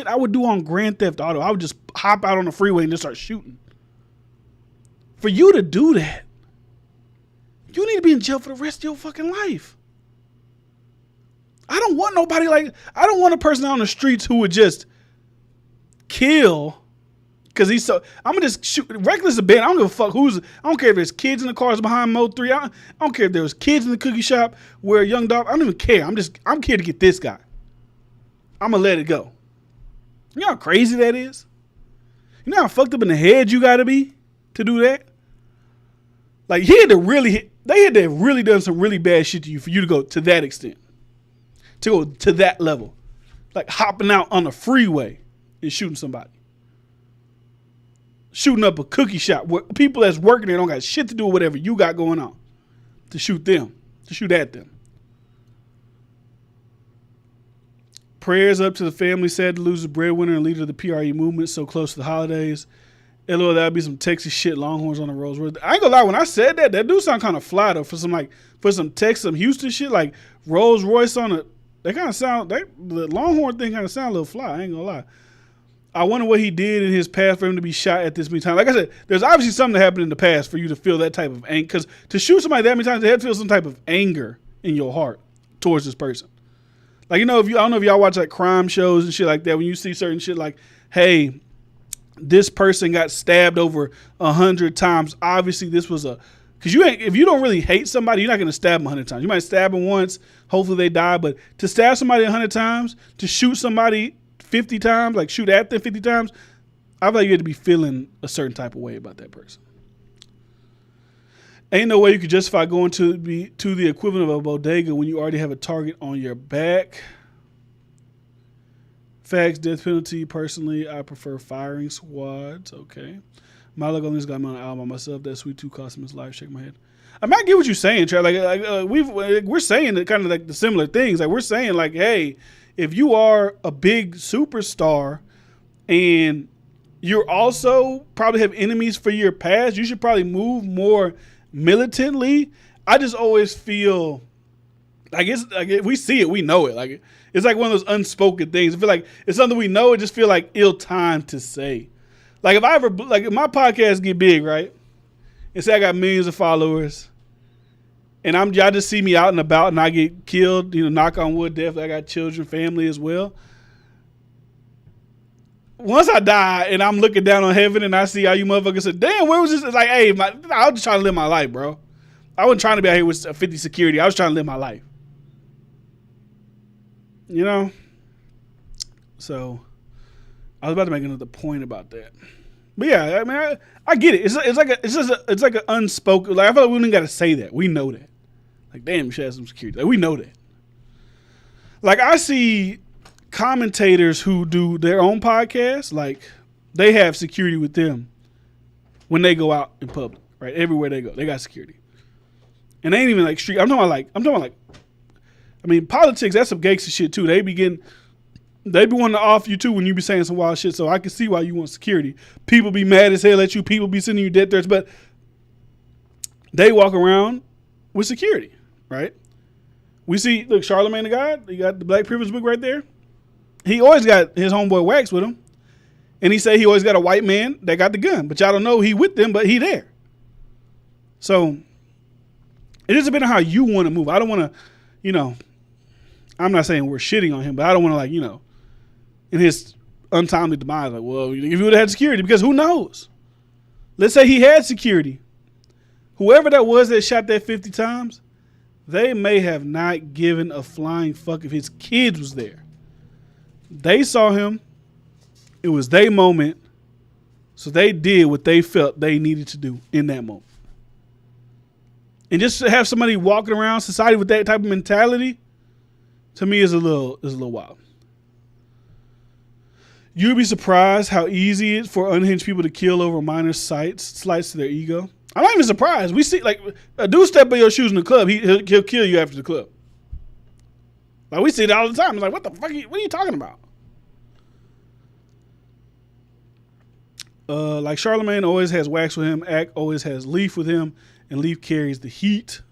I would do on Grand Theft Auto. I would just hop out on the freeway and just start shooting. For you to do that, you need to be in jail for the rest of your fucking life. I don't want a person out on the streets who would just kill because he's so. I'm gonna just shoot reckless abandon. I don't give a fuck I don't care if there's kids in the cars behind Mo3. I don't care if there was kids in the cookie shop where young Dolph. I don't even care. I'm here to get this guy. I'm gonna let it go. You know how crazy that is? You know how fucked up in the head you gotta be to do that? Like, they had to have really done some really bad shit to you for you to go to that extent. To go to that level. Like hopping out on the freeway and shooting somebody. Shooting up a cookie shop where people that's working there don't got shit to do with whatever you got going on. To shoot at them. Prayers up to the family sad to lose the breadwinner and leader of the PRE movement so close to the holidays. LOL, that'd be some Texas shit, Longhorns on the Rolls Royce. I ain't gonna lie, when I said that do sound kind of fly though. For some Texas, some Houston shit, like Rolls Royce on a, they kind of sound, the Longhorn thing kind of sound a little fly. I ain't gonna lie. I wonder what he did in his past for him to be shot at this many times. Like I said, there's obviously something that happened in the past for you to feel that type of anger. Because to shoot somebody that many times, they have to feel some type of anger in your heart towards this person. Like, I don't know if y'all watch like crime shows and shit like that. When you see certain shit like, hey, this person got stabbed over 100 times. Obviously, this was because if you don't really hate somebody, you're not going to stab them 100 times. You might stab them once, hopefully they die. But to stab somebody 100 times, to shoot somebody 50 times, like shoot at them 50 times, I feel like you had to be feeling a certain type of way about that person. Ain't no way you could justify going to the equivalent of a bodega when you already have a target on your back. Facts, death penalty. Personally, I prefer firing squads. Okay. My luck on this got me on an album by myself. That sweet tooth cost him his life. Shake my head. I might get what you're saying, Trey. We're saying kind of like the similar things. Like we're saying like, hey, if you are a big superstar and you're also probably have enemies for your past, you should probably move more militantly. I just always feel like it's like if we see it, we know it. Like it's like one of those unspoken things. I feel like it's something we know. It just feel like ill time to say. Like if I ever like if my podcast get big, right, and say I got millions of followers, and y'all just see me out and about, and I get killed. You know, knock on wood, definitely. I got children, family as well. Once I die and I'm looking down on heaven and I see all you motherfuckers say, damn, where was this? It's like, hey, I was just trying to live my life, bro. I wasn't trying to be out here with 50 security. I was trying to live my life. You know? So, I was about to make another point about that. But yeah, I mean, I get it. It's like an unspoken, like I feel like we don't even got to say that. We know that. Like, damn, you should have some security. Like, we know that. Like, I see commentators who do their own podcasts, like they have security with them when they go out in public, right? Everywhere they go, they got security. And they ain't even like street. I'm talking about I mean, politics, that's some gangster shit too. They be wanting to off you too when you be saying some wild shit. So I can see why you want security. People be mad as hell at you. People be sending you death threats, but they walk around with security, right? We see, look, Charlemagne the God, you got the Black Privilege book right there. He always got his homeboy Wax with him. And he say he always got a white man that got the gun. But y'all don't know he with them, but he there. So it is a bit of how you want to move. I don't want to, you know, I'm not saying we're shitting on him, but I don't want to like, you know, in his untimely demise, like, well, if you would have had security, because who knows? Let's say he had security. Whoever that was that shot that 50 times, they may have not given a flying fuck if his kids was there. They saw him. It was their moment. So they did what they felt they needed to do in that moment. And just to have somebody walking around society with that type of mentality, to me is a little wild. You'd be surprised how easy it is for unhinged people to kill over minor slights to their ego. I'm not even surprised. We see like a dude step in your shoes in the club, he'll kill you after the club. Like we see it all the time. It's like, what the fuck? What are you talking about? Like Charlemagne always has Wax with him. Ack always has Leaf with him, and Leaf carries the heat.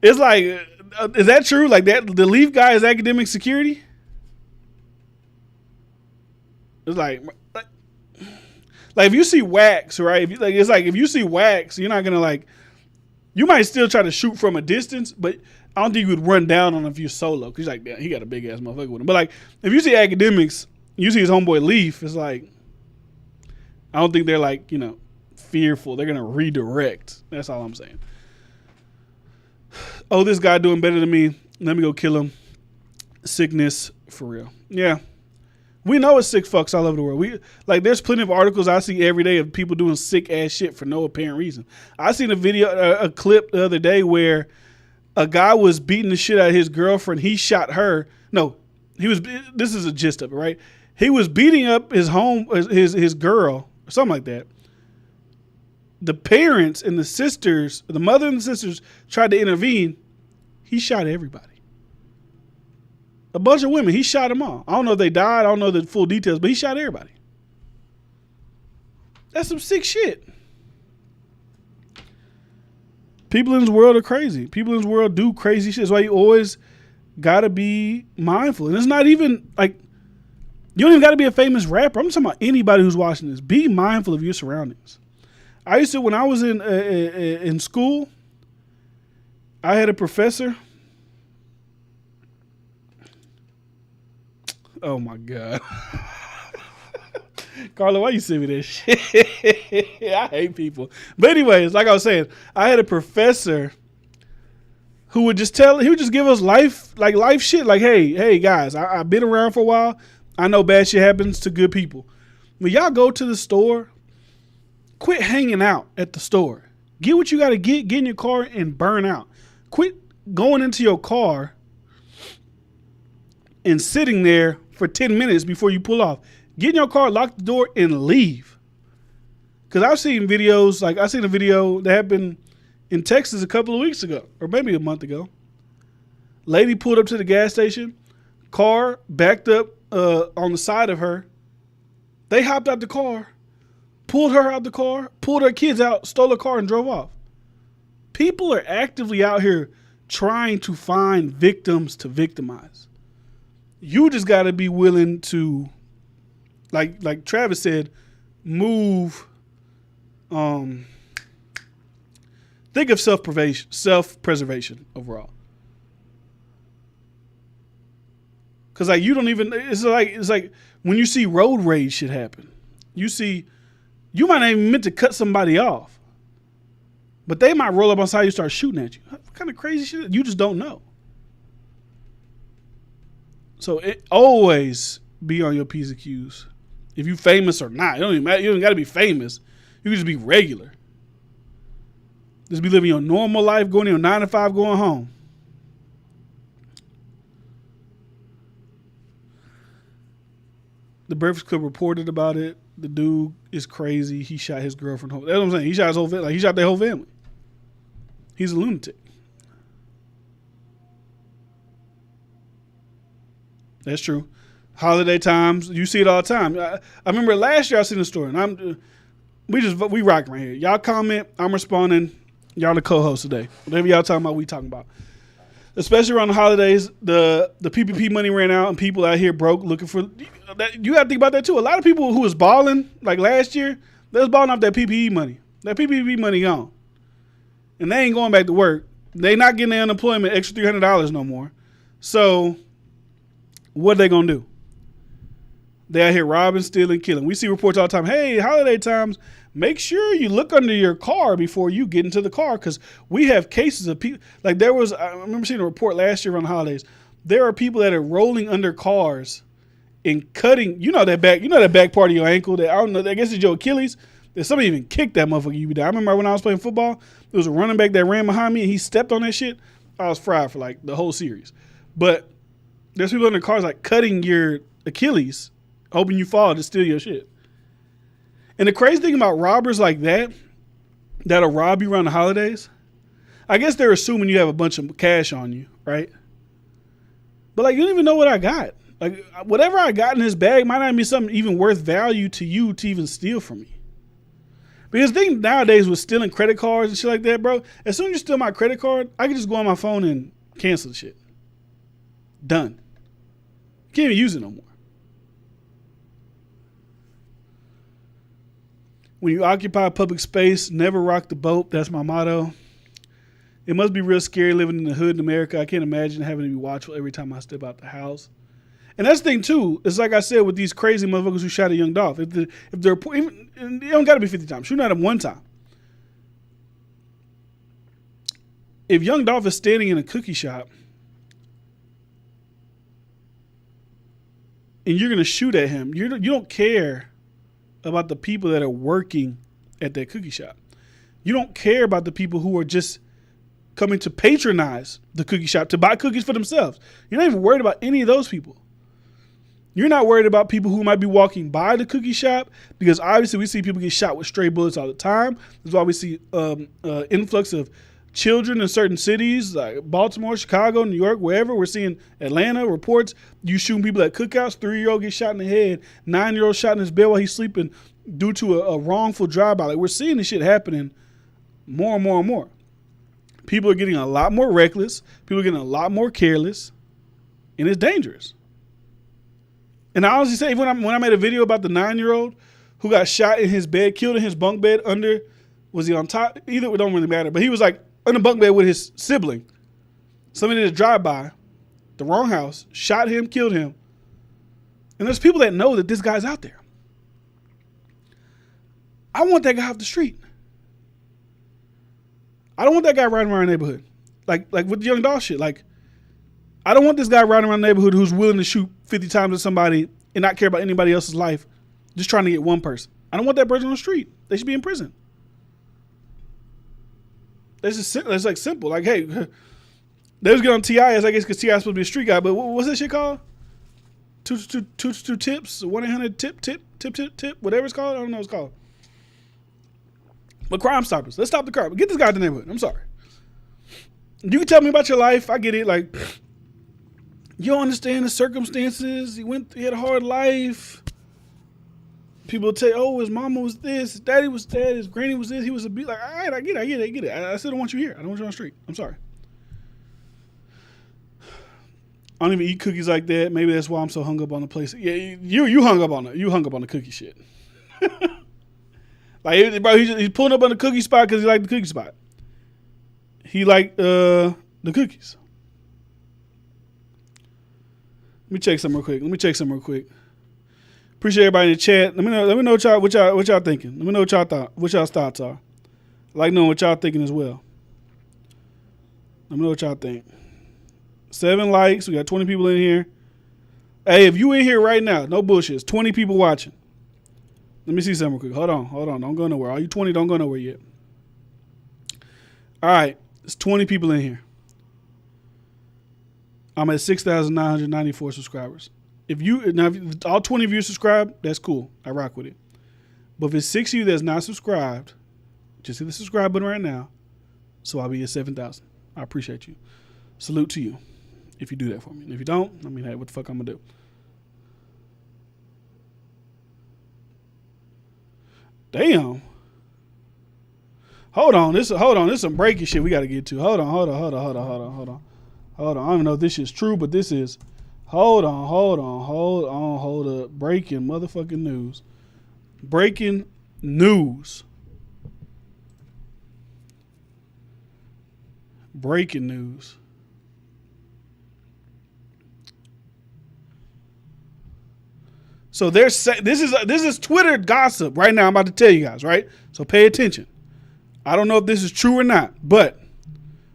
It's like, is that true? Like that, the Leaf guy is academic security. It's like if you see Wax, right? If you see Wax, you're not gonna like. You might still try to shoot from a distance, but I don't think you would run down on him if you're solo. Because like, he got a big ass motherfucker with him. But like, if you see academics, you see his homeboy Leaf, it's like, I don't think they're like, you know, fearful. They're going to redirect. That's all I'm saying. Oh, this guy doing better than me. Let me go kill him. Sickness for real. Yeah. We know it's sick fucks all over the world. There's plenty of articles I see every day of people doing sick ass shit for no apparent reason. I seen a clip the other day where a guy was beating the shit out of his girlfriend. He shot her. No, this is a gist of it, right? He was beating up his girl or something like that. The parents and the sisters, the mother and the sisters tried to intervene. He shot everybody. A bunch of women. He shot them all. I don't know if they died. I don't know the full details, but he shot everybody. That's some sick shit. People in this world are crazy. People in this world do crazy shit. That's why you always got to be mindful. And it's not even like, you don't even got to be a famous rapper. I'm talking about anybody who's watching this. Be mindful of your surroundings. I used to, when I was in school, I had a professor. Oh my God. Carla, why you send me this shit? I hate people. But anyways, like I was saying, I had a professor who would just give us life shit. Like, hey guys, I've been around for a while. I know bad shit happens to good people. When y'all go to the store, quit hanging out at the store. Get what you got to get in your car and burn out. Quit going into your car and sitting there for 10 minutes before you pull off. Get in your car, lock the door, and leave. Because I've seen videos, like I seen a video that happened in Texas a couple of weeks ago, or maybe a month ago. Lady pulled up to the gas station, car backed up on the side of her. They hopped out the car, pulled her out the car, pulled her kids out, stole her car, and drove off. People are actively out here trying to find victims to victimize. You just got to be willing to, like Travis said, move. Think of self-preservation overall. Cause like you don't even. It's like when you see road rage shit happen. You might not even meant to cut somebody off, but they might roll up on side you, start shooting at you. What kind of crazy shit? You just don't know. So always be on your P's and Q's. If you famous or not, it don't even matter. You don't got to be famous. You can just be regular. Just be living your normal life, going to your 9 to 5, going home. The Breakfast Club reported about it. The dude is crazy. He shot his girlfriend. That's what I'm saying. He shot his whole family. Like, he shot their whole family. He's a lunatic. That's true. Holiday times, you see it all the time. I remember last year I seen the story, and we rocking right here. Y'all comment, I'm responding. Y'all the co-host today. Whatever y'all talking about, we talking about. Especially around the holidays, the PPP money ran out, and people out here broke looking for that. You got to think about that too. A lot of people who was balling like last year, they was balling off that PPP money. That PPP money gone, and they ain't going back to work. They not getting their unemployment extra $300 no more. So what are they gonna do? They out here robbing, stealing, killing. We see reports all the time. Hey, holiday times, make sure you look under your car before you get into the car, because we have cases of people. Like I remember seeing a report last year around the holidays. There are people that are rolling under cars and cutting. You know that back part of your ankle. That I don't know. I guess it's your Achilles. That somebody even kicked that motherfucker. You be down. I remember when I was playing football, there was a running back that ran behind me and he stepped on that shit. I was fried for like the whole series. But there's people in the cars like cutting your Achilles, hoping you fall to steal your shit. And the crazy thing about robbers like that'll rob you around the holidays, I guess they're assuming you have a bunch of cash on you, right? But like, you don't even know what I got. Like, whatever I got in this bag might not be something even worth value to you to even steal from me. Because the thing nowadays with stealing credit cards and shit like that, bro, as soon as you steal my credit card, I can just go on my phone and cancel the shit. Done. Can't even use it no more. When you occupy public space, never rock the boat. That's my motto. It must be real scary living in the hood in America. I can't imagine having to be watchful every time I step out the house. And that's the thing too. It's like I said with these crazy motherfuckers who shot at young Dolph. If they're even, it don't got to be 50 times. Shooting at him one time. If young Dolph is standing in a cookie shop and you're gonna shoot at him, you don't care about the people that are working at that cookie shop. You don't care about the people who are just coming to patronize the cookie shop to buy cookies for themselves. You're not even worried about any of those people. You're not worried about people who might be walking by the cookie shop, because obviously we see people get shot with stray bullets all the time. That's why we see influx of children in certain cities like Baltimore, Chicago, New York, wherever. We're seeing Atlanta reports you shooting people at cookouts. 3-year-old gets shot in the head. 9-year-old shot in his bed while he's sleeping due to a wrongful drive-by. Like, we're seeing this shit happening more and more and more. People are getting a lot more reckless. People are getting a lot more careless, and it's dangerous. And I honestly say, when I made a video about the 9-year-old who got shot in his bed, killed in his bunk bed under, was he on top? Either, it don't really matter. But he was like in the bunk bed with his sibling. Somebody did a drive-by, the wrong house, shot him, killed him. And there's people that know that this guy's out there. I want that guy off the street. I don't want that guy riding around our neighborhood. Like with the Young Dolph shit. Like, I don't want this guy riding around the neighborhood who's willing to shoot 50 times at somebody and not care about anybody else's life, just trying to get one person. I don't want that person on the street. They should be in prison. That's like simple. Like, hey, they was getting on T.I.'s, I guess, because T.I.'s supposed to be a street guy, but what's that shit called? Two tips, 1-800-TIP, whatever it's called. I don't know what it's called. But Crime Stoppers. Let's stop the crime. Get this guy out the neighborhood. I'm sorry. You can tell me about your life. I get it. Like, you don't understand the circumstances. He had a hard life. People tell you, oh, his mama was this, his daddy was that, his granny was this, he was a beat. Like, all right, I get it. I still don't want you here. I don't want you on the street. I'm sorry. I don't even eat cookies like that. Maybe that's why I'm so hung up on the place. Yeah, you hung up on the cookie shit. Like, bro, he's pulling up on the cookie spot because he liked the cookie spot. He liked the cookies. Let me check something real quick. Appreciate everybody in the chat. Let me know what y'all thinking. Let me know what y'all's thoughts are. I like knowing what y'all thinking as well. Let me know what y'all think. 7 likes. We got 20 people in here. Hey, if you in here right now, no bullshit. 20 people watching. Let me see something real quick. Hold on. Don't go nowhere. All you 20 don't go nowhere yet. All right. There's 20 people in here. I'm at 6,994 subscribers. If all 20 of you subscribe, that's cool. I rock with it. But if it's 6 of you that's not subscribed, just hit the subscribe button right now. So I'll be at 7,000. I appreciate you. Salute to you if you do that for me. And if you don't, I mean, hey, what the fuck I'm gonna do? Damn. Hold on. This is some breaking shit we gotta get to. Hold on. I don't even know if this is true, but this is. Hold up. Breaking motherfucking news. Breaking news. Breaking news. So this is Twitter gossip right now. I'm about to tell you guys, right? So pay attention. I don't know if this is true or not, but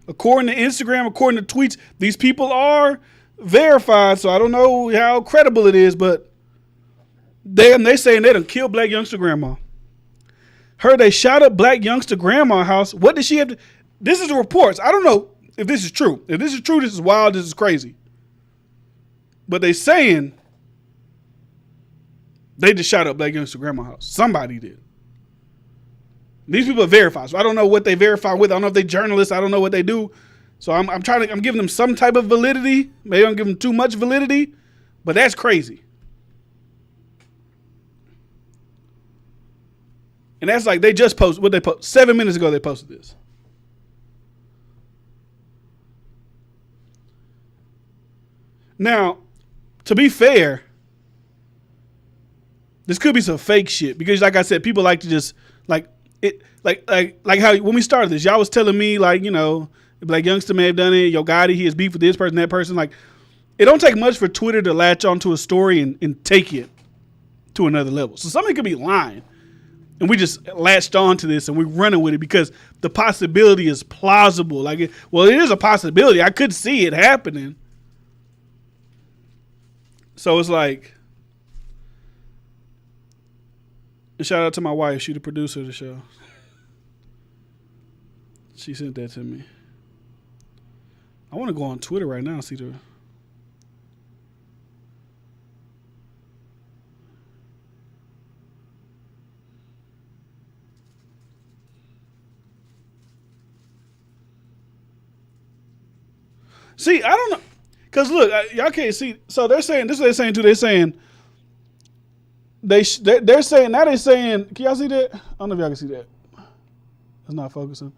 according to Instagram, according to tweets, these people are verified. So I don't know how credible it is, but they saying they done killed Blac Youngsta grandma. Heard they shot up Blac Youngsta grandma house. What did she have to? This is the reports. I don't know if this is true. If this is true, this is wild. This is crazy. But they saying they just shot up Blac Youngsta grandma house. Somebody did. These people are verified. So I don't know what they verify with. I don't know if they journalists. I don't know what they do. So I'm giving them some type of validity. Maybe I'm giving them too much validity, but that's crazy. And that's like they just posted what they posted 7 minutes ago. They posted this. Now, to be fair, this could be some fake shit because, like I said, people like to just like how when we started this, y'all was telling me like, you know, Blac Youngsta may have done it. Yo Gotti, he has beef with this person, that person. Like, it don't take much for Twitter to latch onto a story and take it to another level. So somebody could be lying, and we just latched onto this and we're running with it because the possibility is plausible. Like, it is a possibility. I could see it happening. So it's like, and shout out to my wife. She the producer of the show. She sent that to me. I want to go on Twitter right now and see the. See, I don't know. Because look, y'all can't see. So they're saying, this is what they're saying too. They're saying, they're saying, now they're saying, can y'all see that? I don't know if y'all can see that. It's not focusing.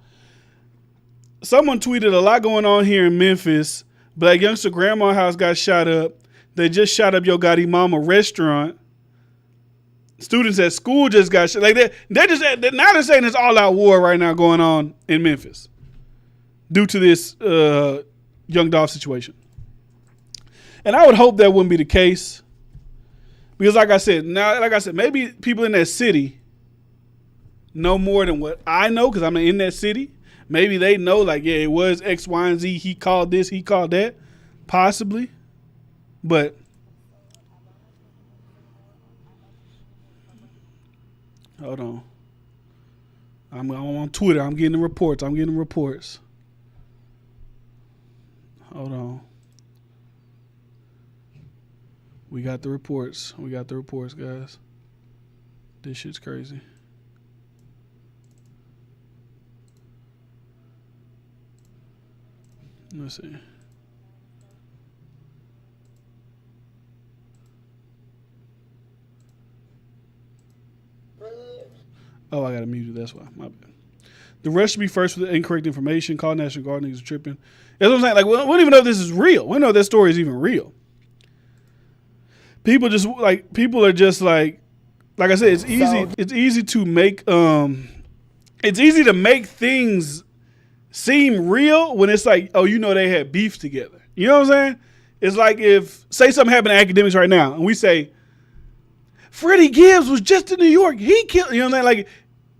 Someone tweeted a lot going on here in Memphis. Blac Youngsta grandma house got shot up. They just shot up Yo Gotti Mama restaurant. Students at school just got shot. Like now they're saying it's all out war right now going on in Memphis due to this Young Dolph situation. And I would hope that wouldn't be the case. Because like I said, maybe people in that city know more than what I know because I'm in that city. maybe they know, like, yeah, it was X, Y, and Z. He called this, he called that, possibly. But hold on, I'm on Twitter. I'm getting the reports. Hold on. We got the reports, guys. This shit's crazy. Let's see. Oh, I got to mute it. That's why. My bad. The rest should be first with the incorrect information. Call National Guard, niggas are tripping. That's what I'm saying. Like, we don't even know if this is real. We don't know if that story is even real. People are just like I said, it's easy. It's easy to make things seem real when it's like, oh, they had beef together. You know what I'm saying? It's like if, say something happened to academics right now, and we say, Freddie Gibbs was just in New York. He killed, you know what I'm saying? Like,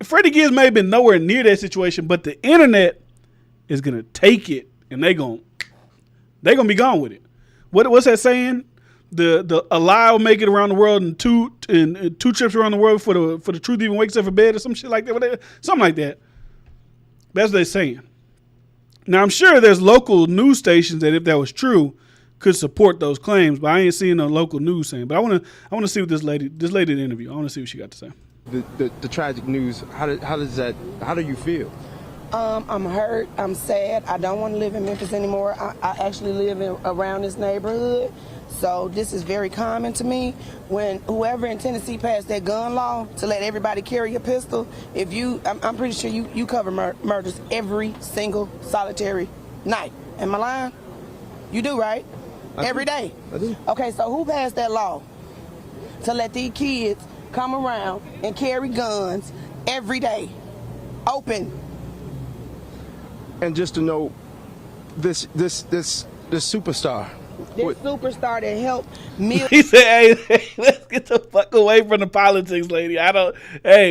Freddie Gibbs may have been nowhere near that situation, but the internet is going to take it, and they're gonna be gone with it. What's that saying? A lie will make it around the world in two trips around the world for the truth even wakes up for bed or some shit like that. Something like that. That's what they're saying. Now, I'm sure there's local news stations that, if that was true, could support those claims, but I ain't seeing no local news saying. But I want to see what this lady in the interview. I want to see what she got to say. The tragic news. How do you feel? I'm hurt. I'm sad. I don't want to live in Memphis anymore. I actually live around this neighborhood. So this is very common to me. When whoever in Tennessee passed that gun law to let everybody carry a pistol, I'm pretty sure you cover murders every single solitary night. Am I lying? You do, right? Every day. I do. Okay, so who passed that law to let these kids come around and carry guns every day, open? And just to know, this superstar. This superstar that helped me. He said, hey, let's get the fuck away from the politics, lady.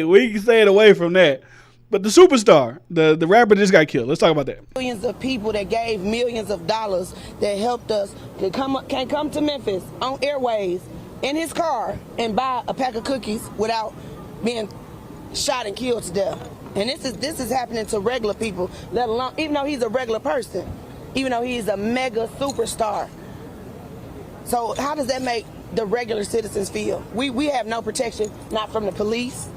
We can stay away from that. But the superstar, the rapper just got killed. Let's talk about that. Millions of people that gave millions of dollars that helped us can come to Memphis on airways in his car and buy a pack of cookies without being shot and killed to death. And this is happening to regular people, let alone, even though he's a regular person, even though he's a mega superstar. So how does that make the regular citizens feel? We have no protection, not from the police.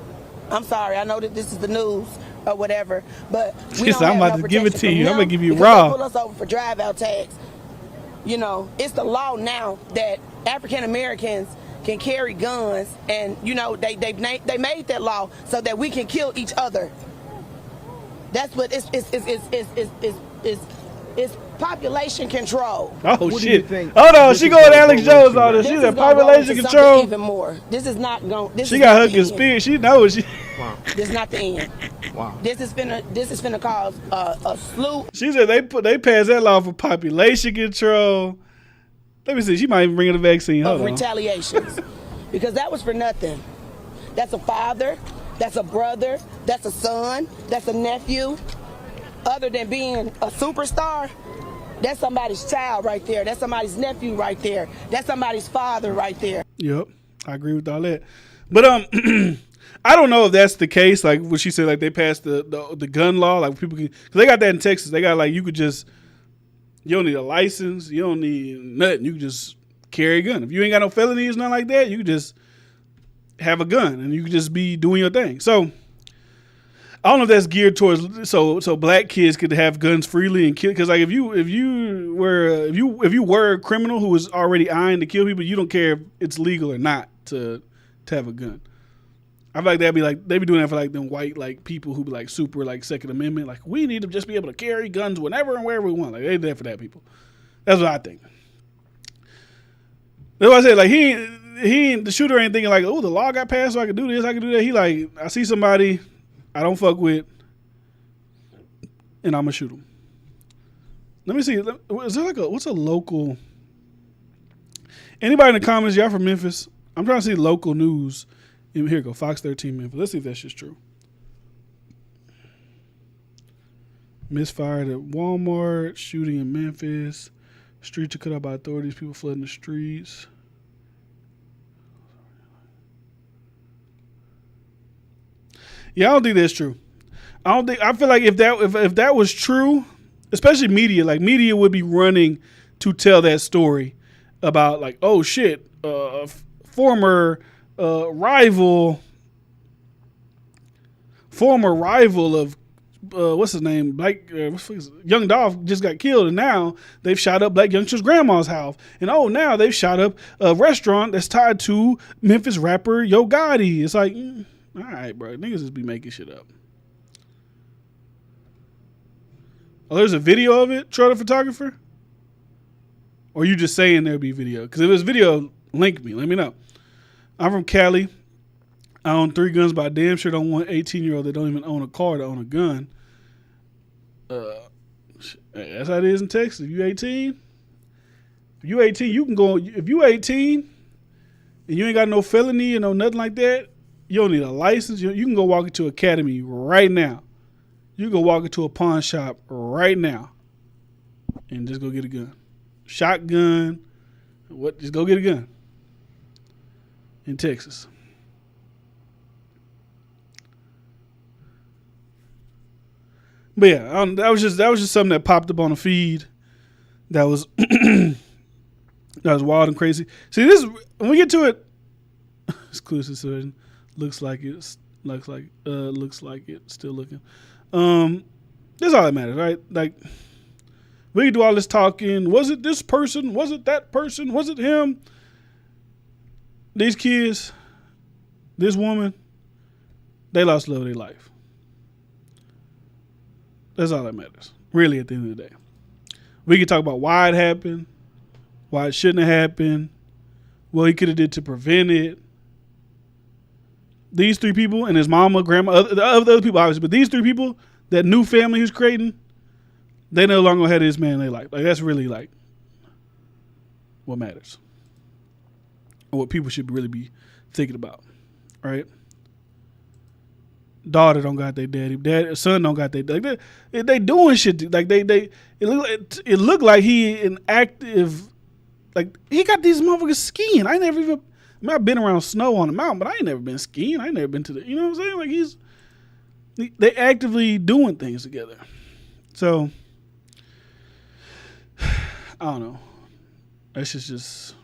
I'm sorry, I know that this is the news or whatever, but we don't I'm have about no to give it to you. I'm him gonna give you because raw. they pull us over for drive-out tags. It's the law now that African Americans can carry guns, and they made that law so that we can kill each other. That's what it's population control. Oh What do shit! you think Hold on, this she is going gonna Alex go Jones into? on this. She This said is gonna go population into control. something even more. This is not going. She got her conspiracy. She knows she. Wow. This is not the end. Wow. This is finna cause a slew She said they passed that law for population control. Let me see. She might even bring in the vaccine. Hold of on. retaliations because that was for nothing. That's a father. That's a brother. That's a son. That's a nephew. Other than being a superstar, that's somebody's child right there. That's somebody's nephew right there. That's somebody's father right there. Yep, I agree with all that. But I don't know if that's the case. Like what she said, like they passed the gun law. Like people can, cause they got that in Texas. They got like you don't need a license. You don't need nothing. You can just carry a gun. If you ain't got no felonies, nothing like that, you can just have a gun and you can just be doing your thing. So I don't know if that's geared towards so black kids could have guns freely and kill. Because like if you were a criminal who was already eyeing to kill people, you don't care if it's legal or not to have a gun. I feel like they be doing that for like them white like people who be like super like Second Amendment. Like we need to just be able to carry guns whenever and wherever we want. Like they there for that people. That's what I think. That's what I said. Like he ain't the shooter ain't thinking like, oh, the law got passed so I can do this, I can do that. He like, I see somebody I don't fuck with, and I'm gonna shoot him. Let me see. Is there like what's a local? Anybody in the comments? Y'all from Memphis? I'm trying to see local news. Here you go, Fox 13 Memphis. Let's see if that's just true. Misfired at Walmart. Shooting in Memphis. Streets are cut out by authorities. People flooding the streets. Yeah, I don't think that's true. I feel like if that was true, especially media, like media would be running to tell that story about like, oh shit, former rival of what's his name, Young Dolph just got killed, and now they've shot up Blac Youngsta's grandma's house, and now they've shot up a restaurant that's tied to Memphis rapper Yo Gotti. It's like, all right, bro, niggas just be making shit up. Oh, there's a video of it, Troy the photographer? Or you just saying there'll be video? Because if there's video, link me. Let me know. I'm from Cali. I own 3 guns, but I damn sure don't want 18-year-old that don't even own a car to own a gun. That's how it is in Texas. If you 18, you can go. If you 18 and you ain't got no felony or no nothing like that, you don't need a license. You can go walk into Academy right now. You can go walk into a pawn shop right now and just go get a gun. Shotgun. Just go get a gun in Texas. But yeah, that was just something that popped up on the feed. That was that was wild and crazy. See, this when we get to it, exclusive decision. Looks like it's still looking. That's all that matters, right? Like, we can do all this talking. Was it this person? Was it that person? Was it him? These kids, this woman, they lost love of their life. That's all that matters, really, at the end of the day. We can talk about why it happened, why it shouldn't have happened, what he could have did to prevent it. These 3 people and his mama, grandma, the other people obviously, but these 3 people, that new family he's creating, they no longer had this man in their life. Like, that's really like what matters, or what people should really be thinking about, right? Daughter don't got their daddy, son don't got their daddy. They doing shit like it looked like he an active, like he got these motherfuckers skiing. I've been around snow on the mountain, but I ain't never been skiing. I ain't never been to you know what I'm saying? Like they actively doing things together. So I don't know. That's just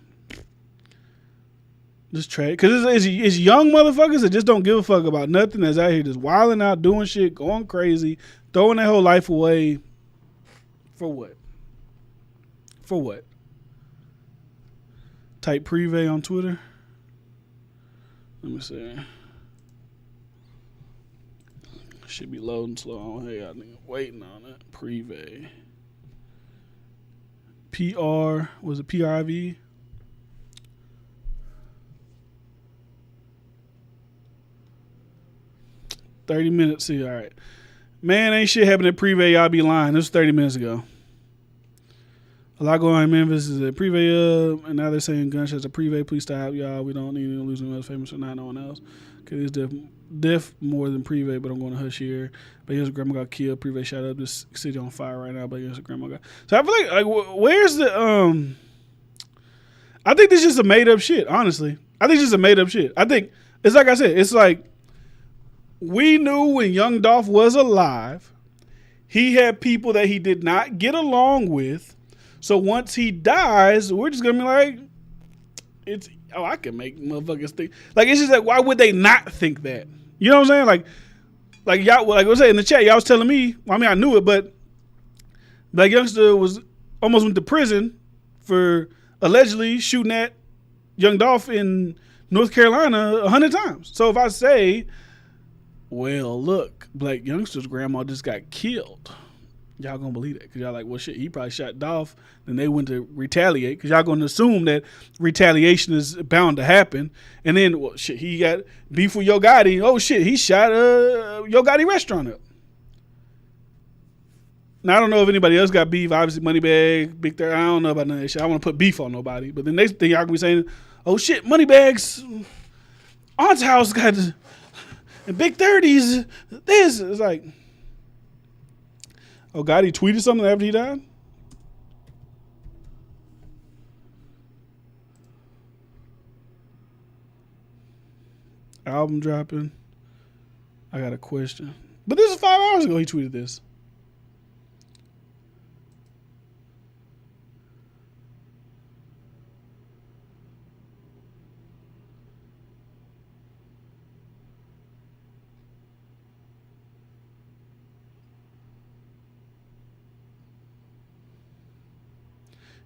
trash. Because it's young motherfuckers that just don't give a fuck about nothing, that's out here just wilding out, doing shit, going crazy, throwing their whole life away. For what? For what? Type Privé on Twitter. Let me see. Should be loading slow. Hey, I think waiting on it. Privé. PR. Was it PRIV? $30 minutes. See, all right. Man, ain't shit happening at Privé. Y'all be lying. This was 30 minutes ago. A lot going on in Memphis. Is a Privé and now they're saying gunshots at Privé. Please stop, y'all. We don't need to lose anyone else famous or not, no one else. Okay, it's deaf more than Privé, but I'm going to hush here. But his grandma got killed. Privé shot up. This city on fire right now. But his grandma got. So I feel like where's the I think this is just a made up shit. Honestly, I think it's just a made up shit. I think it's like I said. It's like we knew when Young Dolph was alive, he had people that he did not get along with. So once he dies, we're just gonna be like, I can make motherfuckers think. Like, it's just like, why would they not think that? You know what I'm saying? Like y'all, like I was saying in the chat, y'all was telling me. I mean, I knew it, but Blac Youngsta almost went to prison for allegedly shooting at Young Dolph in North Carolina 100 times. So if I say, well, look, Blac Youngsta's grandma just got killed, y'all gonna believe that? Because y'all like, well, shit, he probably shot Dolph. Then they went to retaliate because y'all gonna assume that retaliation is bound to happen. And then, well, shit, he got beef with Yo Gotti. Oh, shit, he shot Yo Gotti restaurant up. Now, I don't know if anybody else got beef. Obviously, Moneybag, Big 30. I don't know about none of that shit. I don't want to put beef on nobody. But the next thing y'all gonna be saying, oh, shit, Moneybag's aunt's house got and Big 30's this. It's like, Oh, God, he tweeted something after he died? Album dropping. I got a question. But this is 5 hours ago he tweeted this.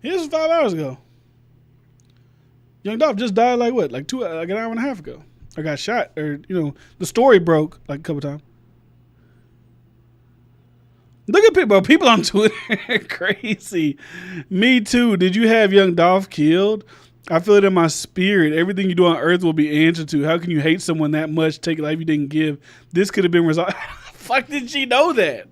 This was 5 hours ago. Young Dolph just died like what? Like an hour and a half ago. Or got shot. Or, the story broke like a couple times. Look at people. People on Twitter crazy. Me too. Did you have Young Dolph killed? I feel it in my spirit. Everything you do on earth will be answered to. How can you hate someone that much? Take a life you didn't give. This could have been resolved. Fuck did she know that?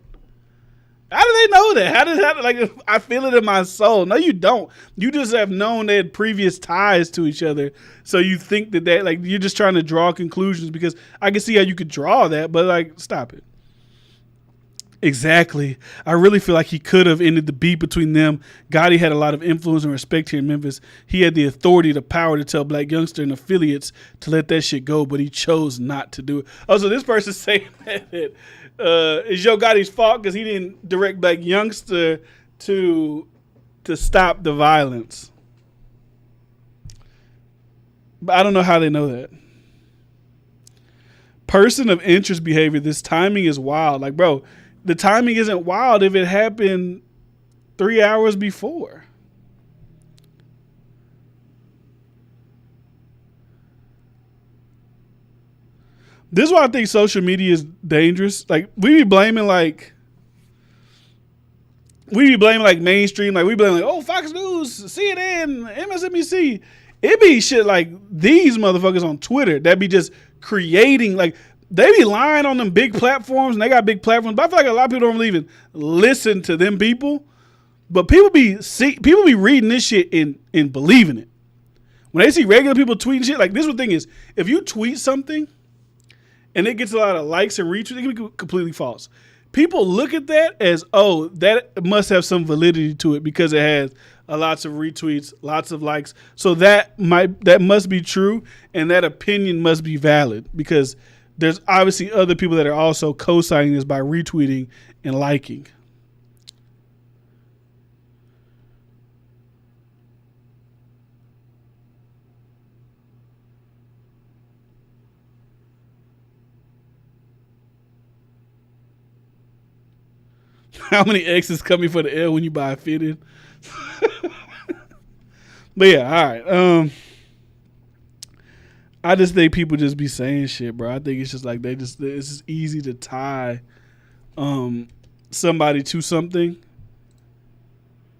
How do they know that? How does that, like, I feel it in my soul? No, you don't. You just have known they had previous ties to each other. So you think that like, you're just trying to draw conclusions because I can see how you could draw that, but like, stop it. Exactly. I really feel like he could have ended the beef between them. Gotti had a lot of influence and respect here in Memphis. He had the authority, the power to tell Blac Youngsta and affiliates to let that shit go, but he chose not to do it. Oh, so this person's saying that it's Yo Gotti's fault because he didn't direct Blac Youngsta to stop the violence. But I don't know how they know that. Person of interest behavior. This timing is wild. Like, bro, the timing isn't wild if it happened 3 hours before. This is why I think social media is dangerous. Like, we be blaming mainstream. Like, we blame like, oh, Fox News, CNN, MSNBC. It be shit like these motherfuckers on Twitter that be just creating, like, they be lying on them big platforms, and they got big platforms. But I feel like a lot of people don't even listen to them people. But people be reading this shit and believing it. When they see regular people tweeting shit, like, this is the thing is, if you tweet something and it gets a lot of likes and retweets, it can be completely false. People look at that as, oh, that must have some validity to it because it has lots of retweets, lots of likes. So that must be true, and that opinion must be valid because there's obviously other people that are also co-signing this by retweeting and liking. How many X's coming for the L when you buy a fitted? But yeah, all right. I just think people just be saying shit, bro. I think it's just like it's just easy to tie somebody to something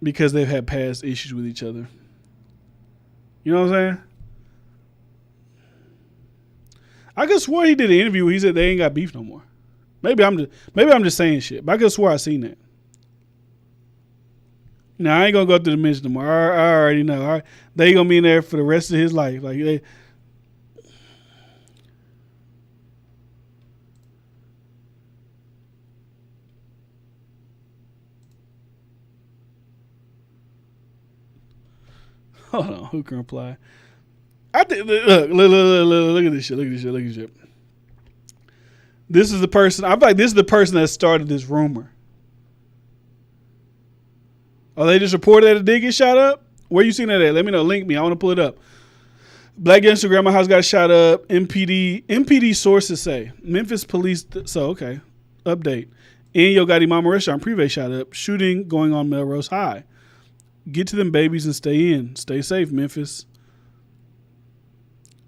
because they've had past issues with each other. You know what I'm saying? I could swear he did an interview where he said they ain't got beef no more. Maybe I'm just saying shit, but I could swear I seen that. Now I ain't gonna go through the mention no more. I already know. All right, they gonna be in there for the rest of his life. Like they. Hold on, who can reply? I think look at this shit. Look at this shit. This is the person. I feel like this is the person that started this rumor. Oh, they just reported that a dig get shot up? Where you seen that at? Let me know. Link me. I want to pull it up. Blac Youngsta grandma house got shot up. MPD sources say. Memphis police. Okay. Update. And Yo Gotti mama restaurant Privé shot up. Shooting going on Melrose High. Get to them babies and stay in. Stay safe, Memphis.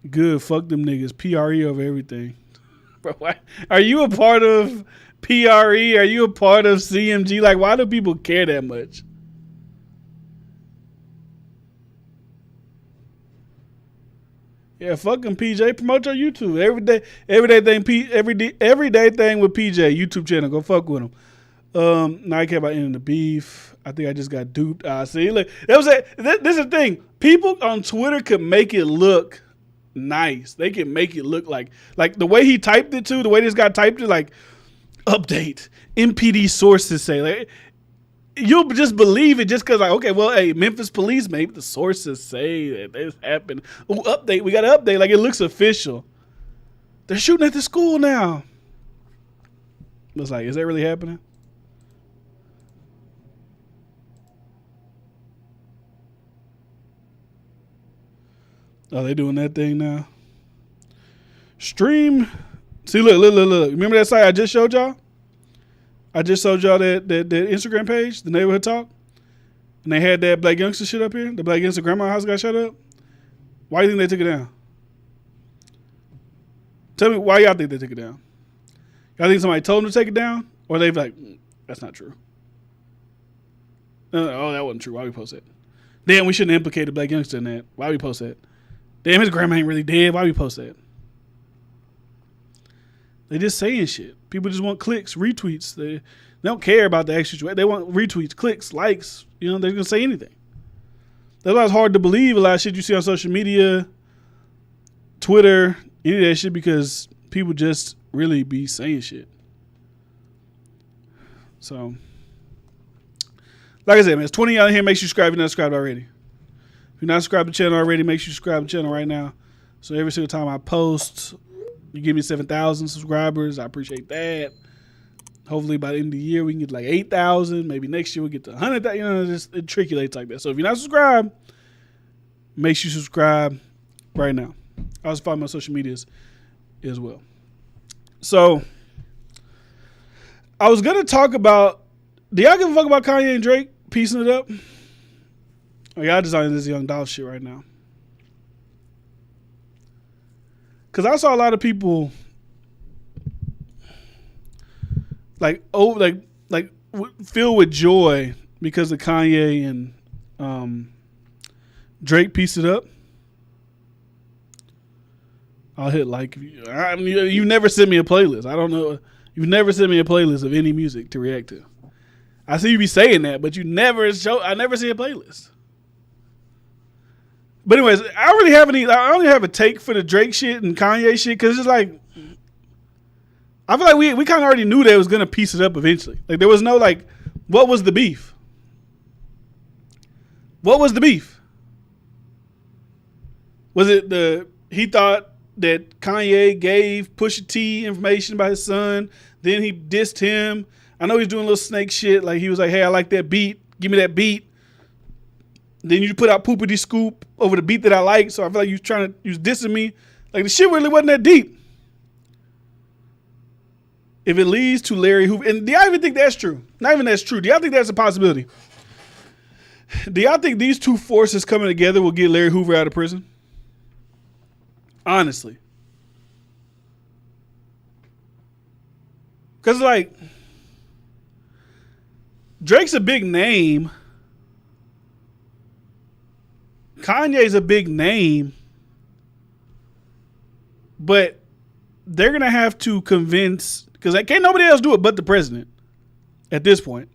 Good. Fuck them niggas. PRE over everything. Bro, why? Are you a part of PRE? Are you a part of CMG? Like, why do people care that much? Yeah, fucking PJ. Promote your YouTube everyday thing with PJ YouTube channel. Go fuck with him. Now I care about ending the beef. I think I just got duped. See, look, this is the thing. People on Twitter could make it look nice. They can make it look like the way he typed it too. The way this guy typed it, like update. MPD sources say, like, you'll just believe it just because, like, okay, well, hey, Memphis police, maybe the sources say that this happened. Oh, update. We got an update. Like, it looks official. They're shooting at the school now. It's like, is that really happening? Oh, they doing that thing now. Stream. See, look. Remember that site I just showed y'all? I just showed y'all that Instagram page, the Neighborhood Talk. And they had that Blac Youngsta shit up here. The Blac Youngsta grandma house got shut up. Why do you think they took it down? Tell me why y'all think they took it down. Y'all think somebody told them to take it down? Or they've like, that's not true. Oh, that wasn't true. Why we post that? Damn, we shouldn't have implicated Blac Youngsta in that. Why we post that? Damn, his grandma ain't really dead. Why we post that? They just saying shit. People just want clicks, retweets. They don't care about the actual. They want retweets, clicks, likes. You know, they're gonna say anything. That's why it's hard to believe a lot of shit you see on social media, Twitter, any of that shit, because people just really be saying shit. So, like I said, man, it's 20 out here. Make sure you subscribe if you're not subscribed already. If you're not subscribed to the channel already, make sure you subscribe to the channel right now. So every single time I post, you give me 7,000 subscribers. I appreciate that. Hopefully by the end of the year, we can get like 8,000. Maybe next year we'll get to 100,000. You know, it trickulates like that. So if you're not subscribed, make sure you subscribe right now. I also follow my social medias as well. So I was going to talk about, do y'all give a fuck about Kanye and Drake piecing it up? Or y'all designing this young Dolph shit right now? Because I saw a lot of people filled with joy because of Kanye and Drake pieced it up. I'll hit like. You never sent me a playlist. I don't know. You've never sent me a playlist of any music to react to. I see you be saying that, but you never show. I never see a playlist. But anyways, I only have a take for the Drake shit and Kanye shit because it's like, I feel like we kind of already knew that it was gonna piece it up eventually. Like there was no like, what was the beef? What was the beef? Was it he thought that Kanye gave Pusha T information about his son, then he dissed him. I know he's doing a little snake shit. Like he was like, hey, I like that beat. Give me that beat. Then you put out Poopity Scoop over the beat that I like. So I feel like you was dissing me. Like the shit really wasn't that deep. If it leads to Larry Hoover, and do y'all even think that's true? Not even that's true. Do y'all think that's a possibility? Do y'all think these two forces coming together will get Larry Hoover out of prison? Honestly. Because like, Drake's a big name. Kanye's a big name, but they're going to have to convince, because can't nobody else do it but the president at this point.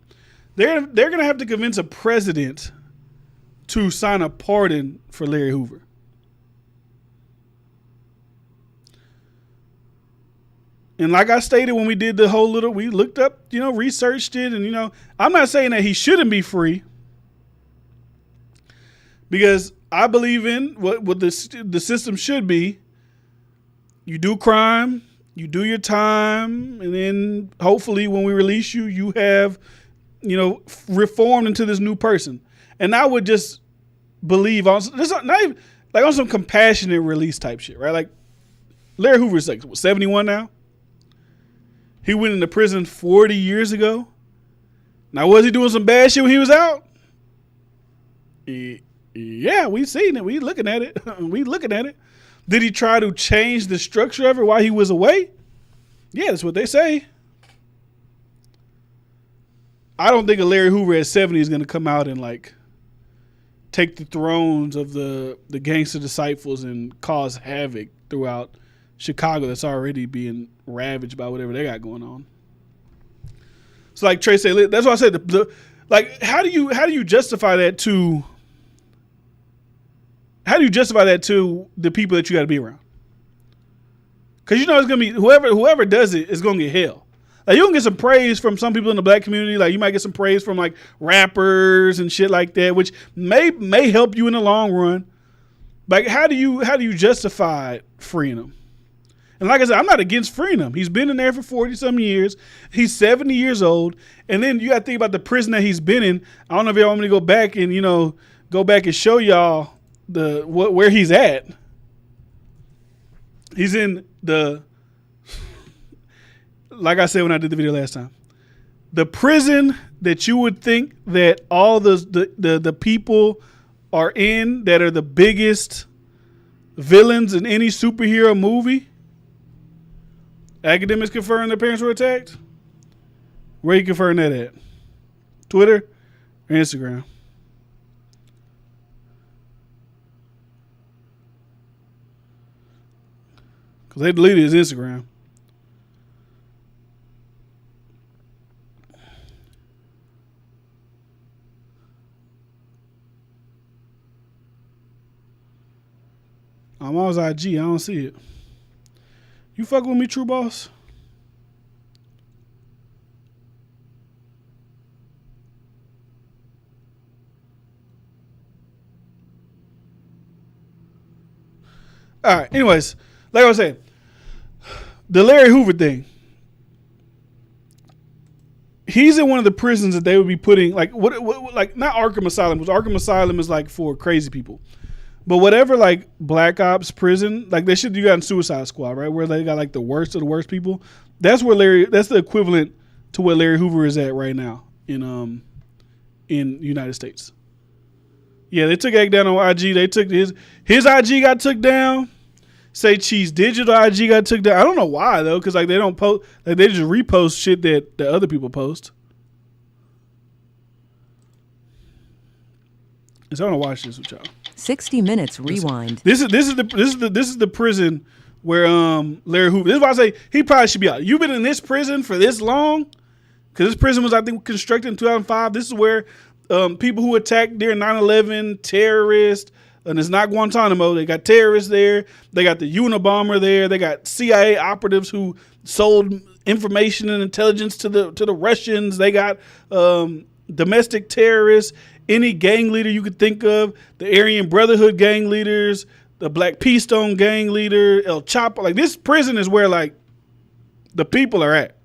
They're going to have to convince a president to sign a pardon for Larry Hoover. And like I stated when we did the whole we looked up, researched it, and, I'm not saying that he shouldn't be free, because I believe in what the system should be. You do crime, you do your time, and then hopefully when we release you, you have, reformed into this new person. And I would just believe on this, not even like on some compassionate release type shit, right? Like Larry Hoover's like 71 now. He went into prison 40 years ago. Now, was he doing some bad shit when he was out? Yeah, we seen it. We looking at it. Did he try to change the structure of it while he was away? Yeah, that's what they say. I don't think a Larry Hoover at 70 is going to come out and like take the thrones of the gangster disciples and cause havoc throughout Chicago that's already being ravaged by whatever they got going on. So like Trey said, that's why I said like how do you justify that to the people that you got to be around? Because it's gonna be whoever does it is gonna get hell. Like, you can get some praise from some people in the black community. Like, you might get some praise from like rappers and shit like that, which may help you in the long run. Like, how do you justify freeing him? And like I said, I'm not against freeing him. He's been in there for 40-some years. He's 70 years old. And then you got to think about the prison that he's been in. I don't know if y'all want me to go back and, show y'all where he's at. He's in like I said when I did the video last time, the prison that you would think that all the people are in that are the biggest villains in any superhero movie. Academics confirm their parents were attacked. Where you confirm that at? Twitter or Instagram? Because they deleted his Instagram. I'm on his IG. I don't see it. You fuck with me, True Boss? All right. Anyways, like I was saying, the Larry Hoover thing. He's in one of the prisons that they would be putting, like like not Arkham Asylum, because Arkham Asylum is like for crazy people. But whatever, like, Black Ops prison, like, they should do that in Suicide Squad, right? Where they got, like, the worst of the worst people. That's the equivalent to where Larry Hoover is at right now in United States. Yeah, they took Egg down on IG. They took his IG got took down. Say Cheese Digital IG got took down. I don't know why, though, because, like, they don't post, like, they just repost shit that other people post. So I want to watch this with y'all. 60 Minutes Rewind. This is the prison where Larry Hoover. This is why I say he probably should be out. You've been in this prison for this long, because this prison was, I think, constructed in 2005. This is where people who attacked during 9/11, terrorists, and it's not Guantanamo. They got terrorists there. They got the Unabomber there. They got CIA operatives who sold information and intelligence to the Russians. They got domestic terrorists. Any gang leader you could think of, the Aryan Brotherhood gang leaders, the Black P Stone gang leader, El Chapo. Like, this prison is where, like, the people are at.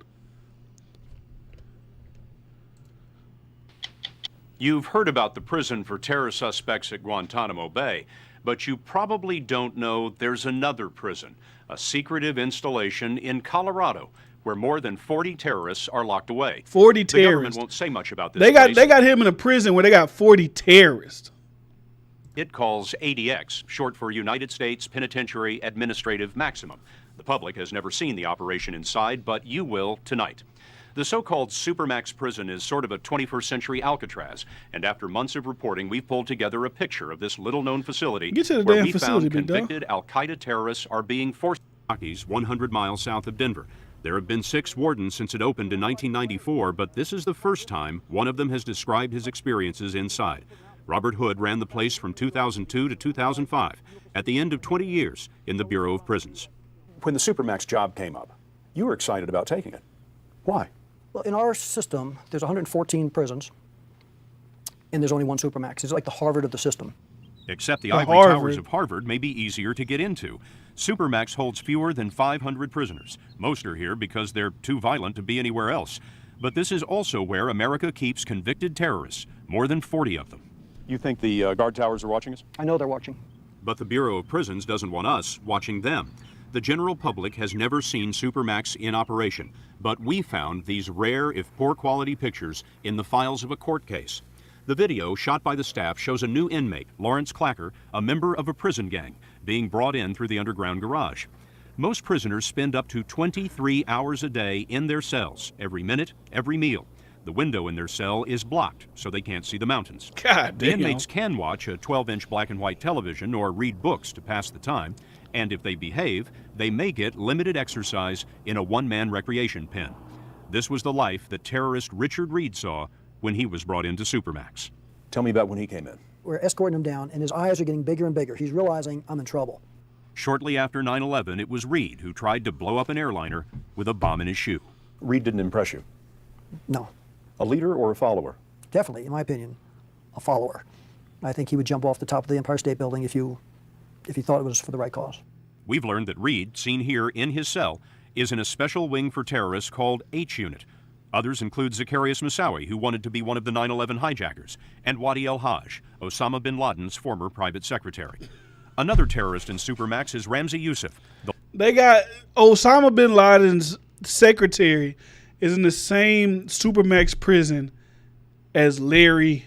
You've heard about the prison for terror suspects at Guantanamo Bay, but you probably don't know there's another prison, a secretive installation in Colorado, where more than 40 terrorists are locked away. 40 terrorists. The government won't say much about this. They got him in a prison where they got 40 terrorists. It calls ADX, short for United States Penitentiary Administrative Maximum. The public has never seen the operation inside, but you will tonight. The so-called Supermax prison is sort of a 21st century Alcatraz, and after months of reporting, we've pulled together a picture of this little-known facility where we found convicted al-Qaeda terrorists are being forced. 100 miles south of Denver. There have been 6 wardens since it opened in 1994, but this is the first time one of them has described his experiences inside. Robert Hood ran the place from 2002 to 2005, at the end of 20 years in the Bureau of Prisons. When the Supermax job came up, you were excited about taking it. Why? Well, in our system, there's 114 prisons, and there's only one Supermax. It's like the Harvard of the system. Except the ivory towers of Harvard may be easier to get into. Supermax holds fewer than 500 prisoners. Most are here because they're too violent to be anywhere else. But this is also where America keeps convicted terrorists, more than 40 of them. You think the guard towers are watching us? I know they're watching. But the Bureau of Prisons doesn't want us watching them. The general public has never seen Supermax in operation, but we found these rare, if poor quality pictures in the files of a court case. The video, shot by the staff, shows a new inmate, Lawrence Clacker, a member of a prison gang, being brought in through the underground garage. Most prisoners spend up to 23 hours a day in their cells, every minute, every meal. The window in their cell is blocked, so they can't see the mountains. God damn. The inmates can watch a 12-inch black and white television or read books to pass the time, and if they behave, they may get limited exercise in a one-man recreation pen. This was the life that terrorist Richard Reed saw when he was brought into Supermax. Tell me about when he came in. We're escorting him down, and his eyes are getting bigger and bigger. He's realizing I'm in trouble. Shortly after 9/11, it was Reed who tried to blow up an airliner with a bomb in his shoe. Reed didn't impress you. No, A leader or a follower? definitely, in my opinion, a follower. I think he would jump off the top of the Empire State Building if he thought it was for the right cause. We've learned that Reed, seen here in his cell, is in a special wing for terrorists called H Unit. Others include Zacharias Moussaoui, who wanted to be one of the 9/11 hijackers, and Wadi el-Hajj, Osama bin Laden's former private secretary. Another terrorist in Supermax is Ramzi Youssef. They got Osama bin Laden's secretary is in the same Supermax prison as Larry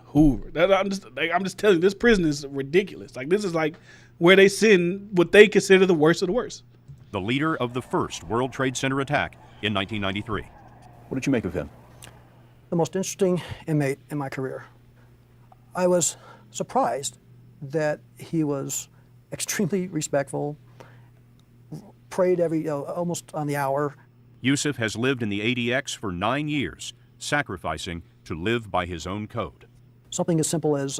Hoover. I'm just telling you, this prison is ridiculous. Like, this is like where they send what they consider the worst of the worst. The leader of the first World Trade Center attack in 1993. What did you make of him? The most interesting inmate in my career. I was surprised that he was extremely respectful, prayed almost on the hour. Youssef has lived in the ADX for 9 years, sacrificing to live by his own code. Something as simple as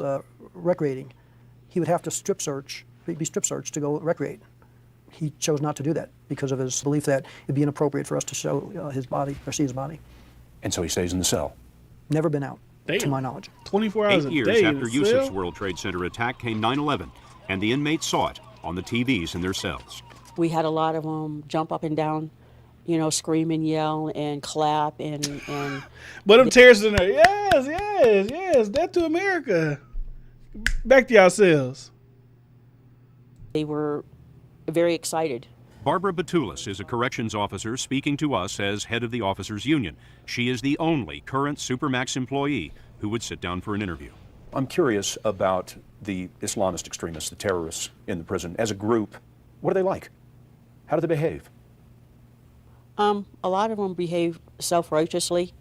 recreating. He would have to be strip searched to go recreate. He chose not to do that because of his belief that it'd be inappropriate for us to show his body or see his body. And so he stays in the cell. Never been out, to Damn. my knowledge. 24 hours 8 a years day. in after the Youssef's cell? World Trade Center attack came 9/11, and the inmates saw it on the TVs in their cells. We had a lot of them jump up and down, scream and yell and clap and But them terrorists in there, yes, death to America. Back to yourselves. they were very excited. Barbara Batulis is a corrections officer speaking to us as head of the officers union. She is the only current Supermax employee who would sit down for an interview. I'm curious about the Islamist extremists, the terrorists in the prison. As a group, what are they like? How do they behave? A lot of them behave self-righteously.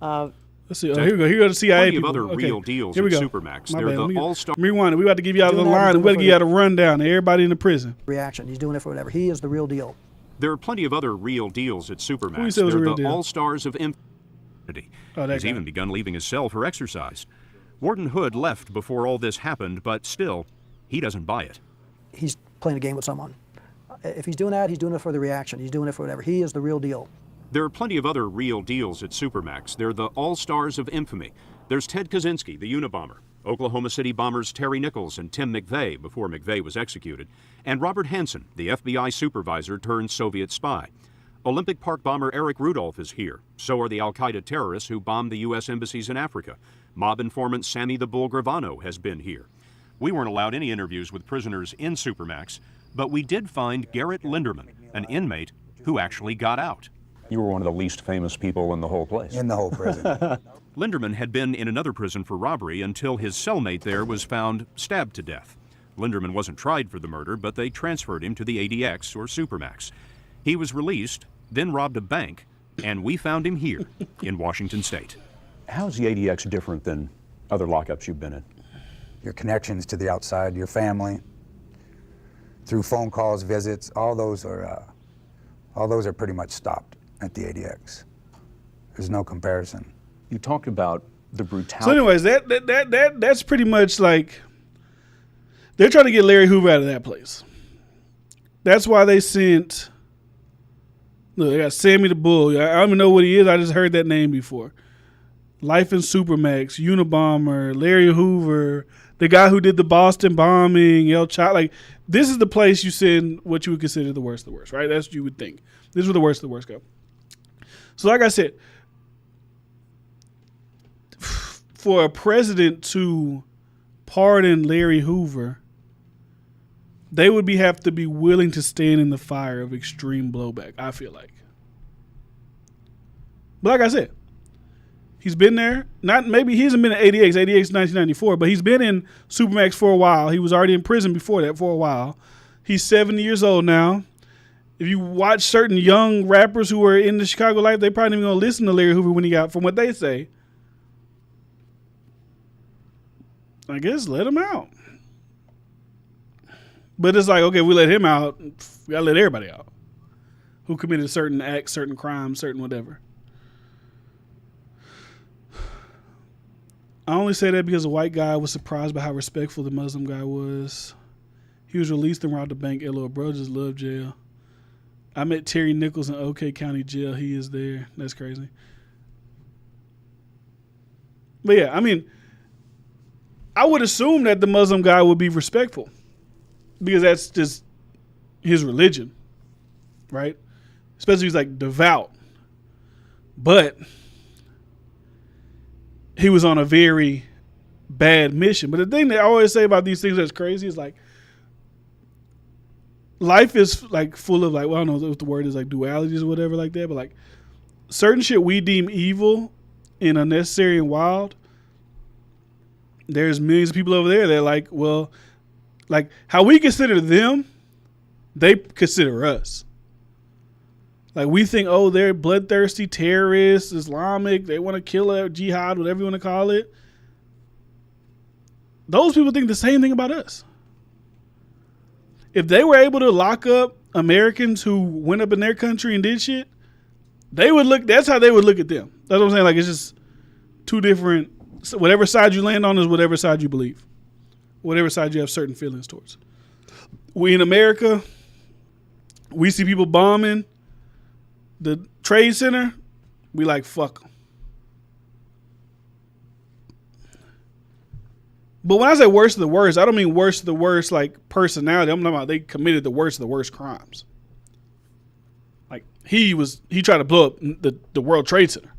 Let's see. Oh, here we go. Here we go. The CIA Plenty of people. other Okay. real deals Here we at go. Supermax. My They're bad. the Let me- all-star. Rewind it. We about to give you out the Doing that, line. doing We about to it give you out for a rundown of everybody in the prison. Reaction. He's doing it for whatever. He is the real deal. There are plenty of other real deals at Who you Supermax. said was a They're real the deal? all-stars of infinity. Oh, that He's guy. even begun leaving his cell for exercise. Warden Hood left before all this happened, but still, he doesn't buy it. He's playing a game with someone. If he's doing that, he's doing it for the reaction. He's doing it for whatever. He is the real deal. There are plenty of other real deals at Supermax. They're the all-stars of infamy. There's Ted Kaczynski, the Unabomber, Oklahoma City bombers Terry Nichols and Tim McVeigh before McVeigh was executed, and Robert Hansen, the FBI supervisor turned Soviet spy. Olympic Park bomber Eric Rudolph is here. So are the al-Qaeda terrorists who bombed the U.S. embassies in Africa. Mob informant Sammy the Bull Gravano has been here. We weren't allowed any interviews with prisoners in Supermax, but we did find Garrett Linderman, an inmate who actually got out. You were one of the least famous people in the whole place. In the whole prison. Linderman had been in another prison for robbery until his cellmate there was found stabbed to death. Linderman wasn't tried for the murder, but they transferred him to the ADX, or Supermax. He was released, then robbed a bank, and we found him here in Washington State. How's the ADX different than other lockups you've been in? Your connections to the outside, your family, through phone calls, visits, all those are pretty much stopped at the ADX. There's no comparison. You talked about the brutality. So, anyways, that's pretty much like they're trying to get Larry Hoover out of that place. That's why they sent. Look, they got Sammy the Bull. I don't even know what he is. I just heard that name before. Life in Supermax, Unabomber, Larry Hoover, the guy who did the Boston bombing, El Chapo. Like, this is the place you send what you would consider the worst of the worst, right? That's what you would think. This is where the worst of the worst go. So, like I said, for a president to pardon Larry Hoover, they would have to be willing to stand in the fire of extreme blowback, I feel like. But like I said, he's been there. Maybe he hasn't been at ADX 1994, but he's been in Supermax for a while. He was already in prison before that for a while. He's 70 years old now. If you watch certain young rappers who are in the Chicago life, they probably not even going to listen to Larry Hoover when he got, from what they say. I guess let him out. But it's like, okay, we let him out. We got to let everybody out who committed certain acts, certain crimes, certain whatever. I only say that because a white guy was surprised by how respectful the Muslim guy was. He was released and robbed the bank. LOL, bro, just love jail. I met Terry Nichols in OK County Jail. He is there. That's crazy. But yeah, I mean, I would assume that the Muslim guy would be respectful because that's just his religion, right? Especially if he's like devout. But he was on a very bad mission. But the thing that I always say about these things that's crazy is like, life is like full of like, well, I don't know if the word is like dualities or whatever like that, but like certain shit we deem evil and unnecessary and wild, there's millions of people over there that like, well, like how we consider them, they consider us. Like we think, oh, they're bloodthirsty terrorists, Islamic, they want to kill a jihad, whatever you want to call it. Those people think the same thing about us. If they were able to lock up Americans who went up in their country and did shit, they would look, that's how they would look at them. That's what I'm saying. Like, it's just two different, whatever side you land on is whatever side you believe. Whatever side you have certain feelings towards. We in America, we see people bombing the Trade Center, we like, fuck them. But when I say worst of the worst, I don't mean worst of the worst like personality. I'm talking about they committed the worst of the worst crimes. Like he tried to blow up the World Trade Center.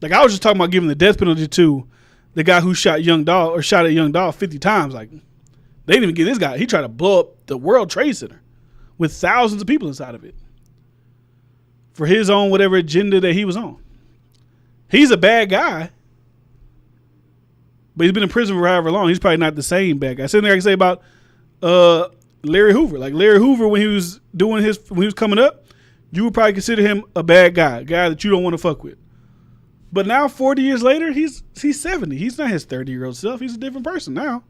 Like I was just talking about giving the death penalty to the guy who shot at Young Dolph 50 times. Like they didn't even get this guy. He tried to blow up the World Trade Center with thousands of people inside of it for his own whatever agenda that he was on. He's a bad guy. But he's been in prison for however long. He's probably not the same bad guy. Same thing I can say about Larry Hoover. Like Larry Hoover, when he was coming up, you would probably consider him a bad guy, a guy that you don't want to fuck with. But now, 40 years later, he's 70. He's not his 30-year-old self. He's a different person now.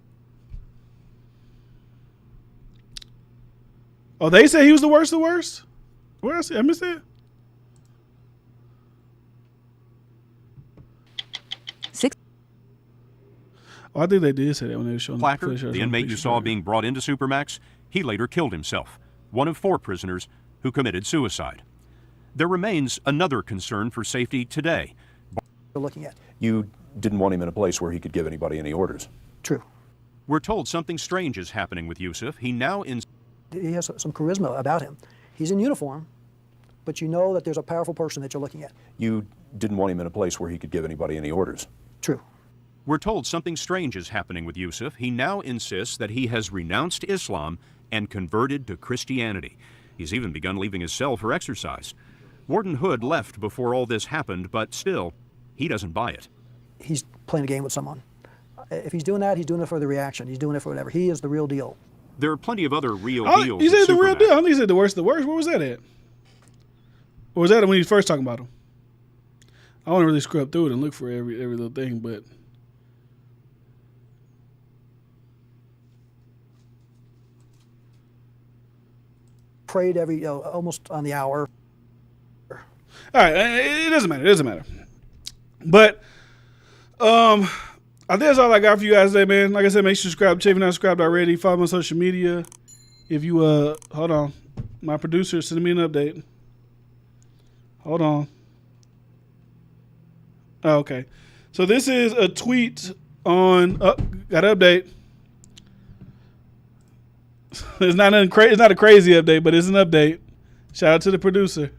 Oh, they say he was the worst of the worst? Where else? I missed that. Oh, I think they did say that when they were showing Placard, the inmate you saw being brought into Supermax, he later killed himself, one of 4 prisoners who committed suicide. There remains another concern for safety today. Looking at. You didn't want him in a place where he could give anybody any orders. True. We're told something strange is happening with Yusuf. He has some charisma about him. He's in uniform, but you know that there's a powerful person that you're looking at. You didn't want him in a place where he could give anybody any orders. True. We're told something strange is happening with Yusuf. He now insists that he has renounced Islam and converted to Christianity. He's even begun leaving his cell for exercise. Warden Hood left before all this happened, but still, he doesn't buy it. He's playing a game with someone. If he's doing that, he's doing it for the reaction. He's doing it for whatever. He is the real deal. There are plenty of other real deals. He said the real deal. I think he said the worst of the worst. Where was that at? Or was that when he was first talking about him? I want to really scrub through it and look for every little thing, but... Prayed almost on the hour. All right, it doesn't matter. It doesn't matter. But I think that's all I got for you guys today, man. Like I said, make sure you subscribe. If you're not subscribed already, follow me on social media. If you hold on, my producer is sending me an update. Hold on. Oh, okay. So this is a tweet on. Oh, got an update. It's not a crazy update, but it's an update. Shout out to the producer.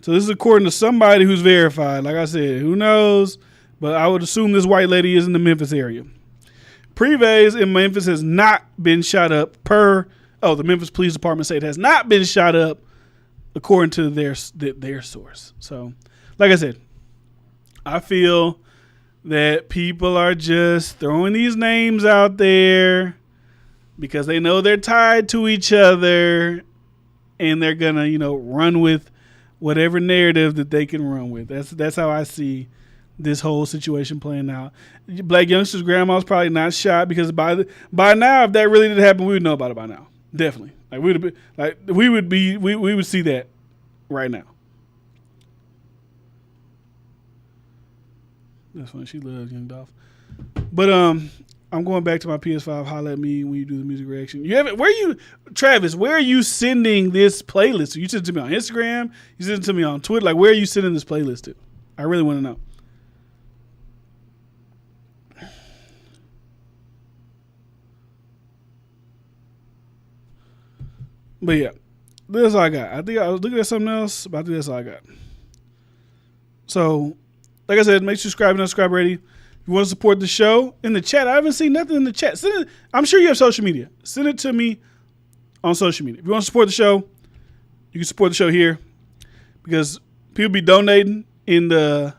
So this is according to somebody who's verified. Like I said, who knows? But I would assume this white lady is in the Memphis area. Prives in Memphis has not been shot up the Memphis Police Department said it has not been shot up according to their source. So, like I said, I feel that people are just throwing these names out there because they know they're tied to each other and they're going to, run with whatever narrative that they can run with. That's how I see this whole situation playing out. Blac Youngsta's grandma's probably not shot because by now, if that really did happen, we would know about it by now. Definitely. We would see that right now. That's funny. She loves Young Dolph. But I'm going back to my PS5. Holla at me when you do the music reaction. Travis? Where are you sending this playlist? You send it to me on Instagram. You send it to me on Twitter. Like, where are you sending this playlist to? I really want to know. But yeah, that's all I got. I think I was looking at something else, but I think that's all I got. So, like I said, make sure you subscribe and unsubscribe already. If you want to support the show, in the chat, I haven't seen nothing in the chat. Send it. I'm sure you have social media. Send it to me on social media. If you want to support the show, you can support the show here because people be donating in the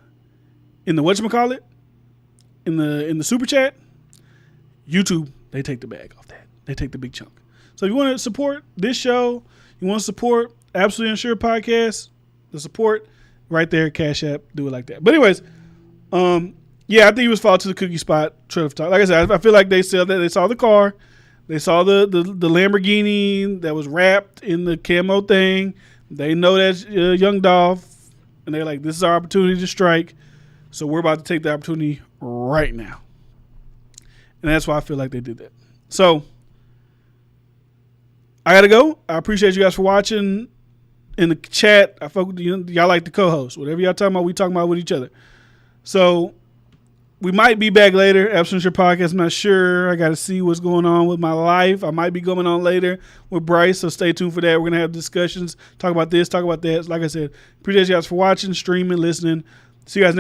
whatchamacallit, in the super chat. YouTube, they take the bag off that. They take the big chunk. So if you want to support this show, you want to support Absolutely Unsure Podcast, the support right there, Cash App, do it like that. But anyways, yeah, I think he was followed to the cookie spot. Like I said, I feel like they saw that. They saw the car. They saw the Lamborghini that was wrapped in the camo thing. They know that's Young Dolph. And they're like, this is our opportunity to strike. So we're about to take the opportunity right now. And that's why I feel like they did that. So I got to go. I appreciate you guys for watching. In the chat, I fuck with y'all like the co-host. Whatever y'all talking about, we talking about with each other. So we might be back later. Absolute Sure Podcast. I'm not sure. I got to see what's going on with my life. I might be going on later with Bryce, so stay tuned for that. We're going to have discussions, talk about this, talk about that. Like I said, appreciate you guys for watching, streaming, listening. See you guys next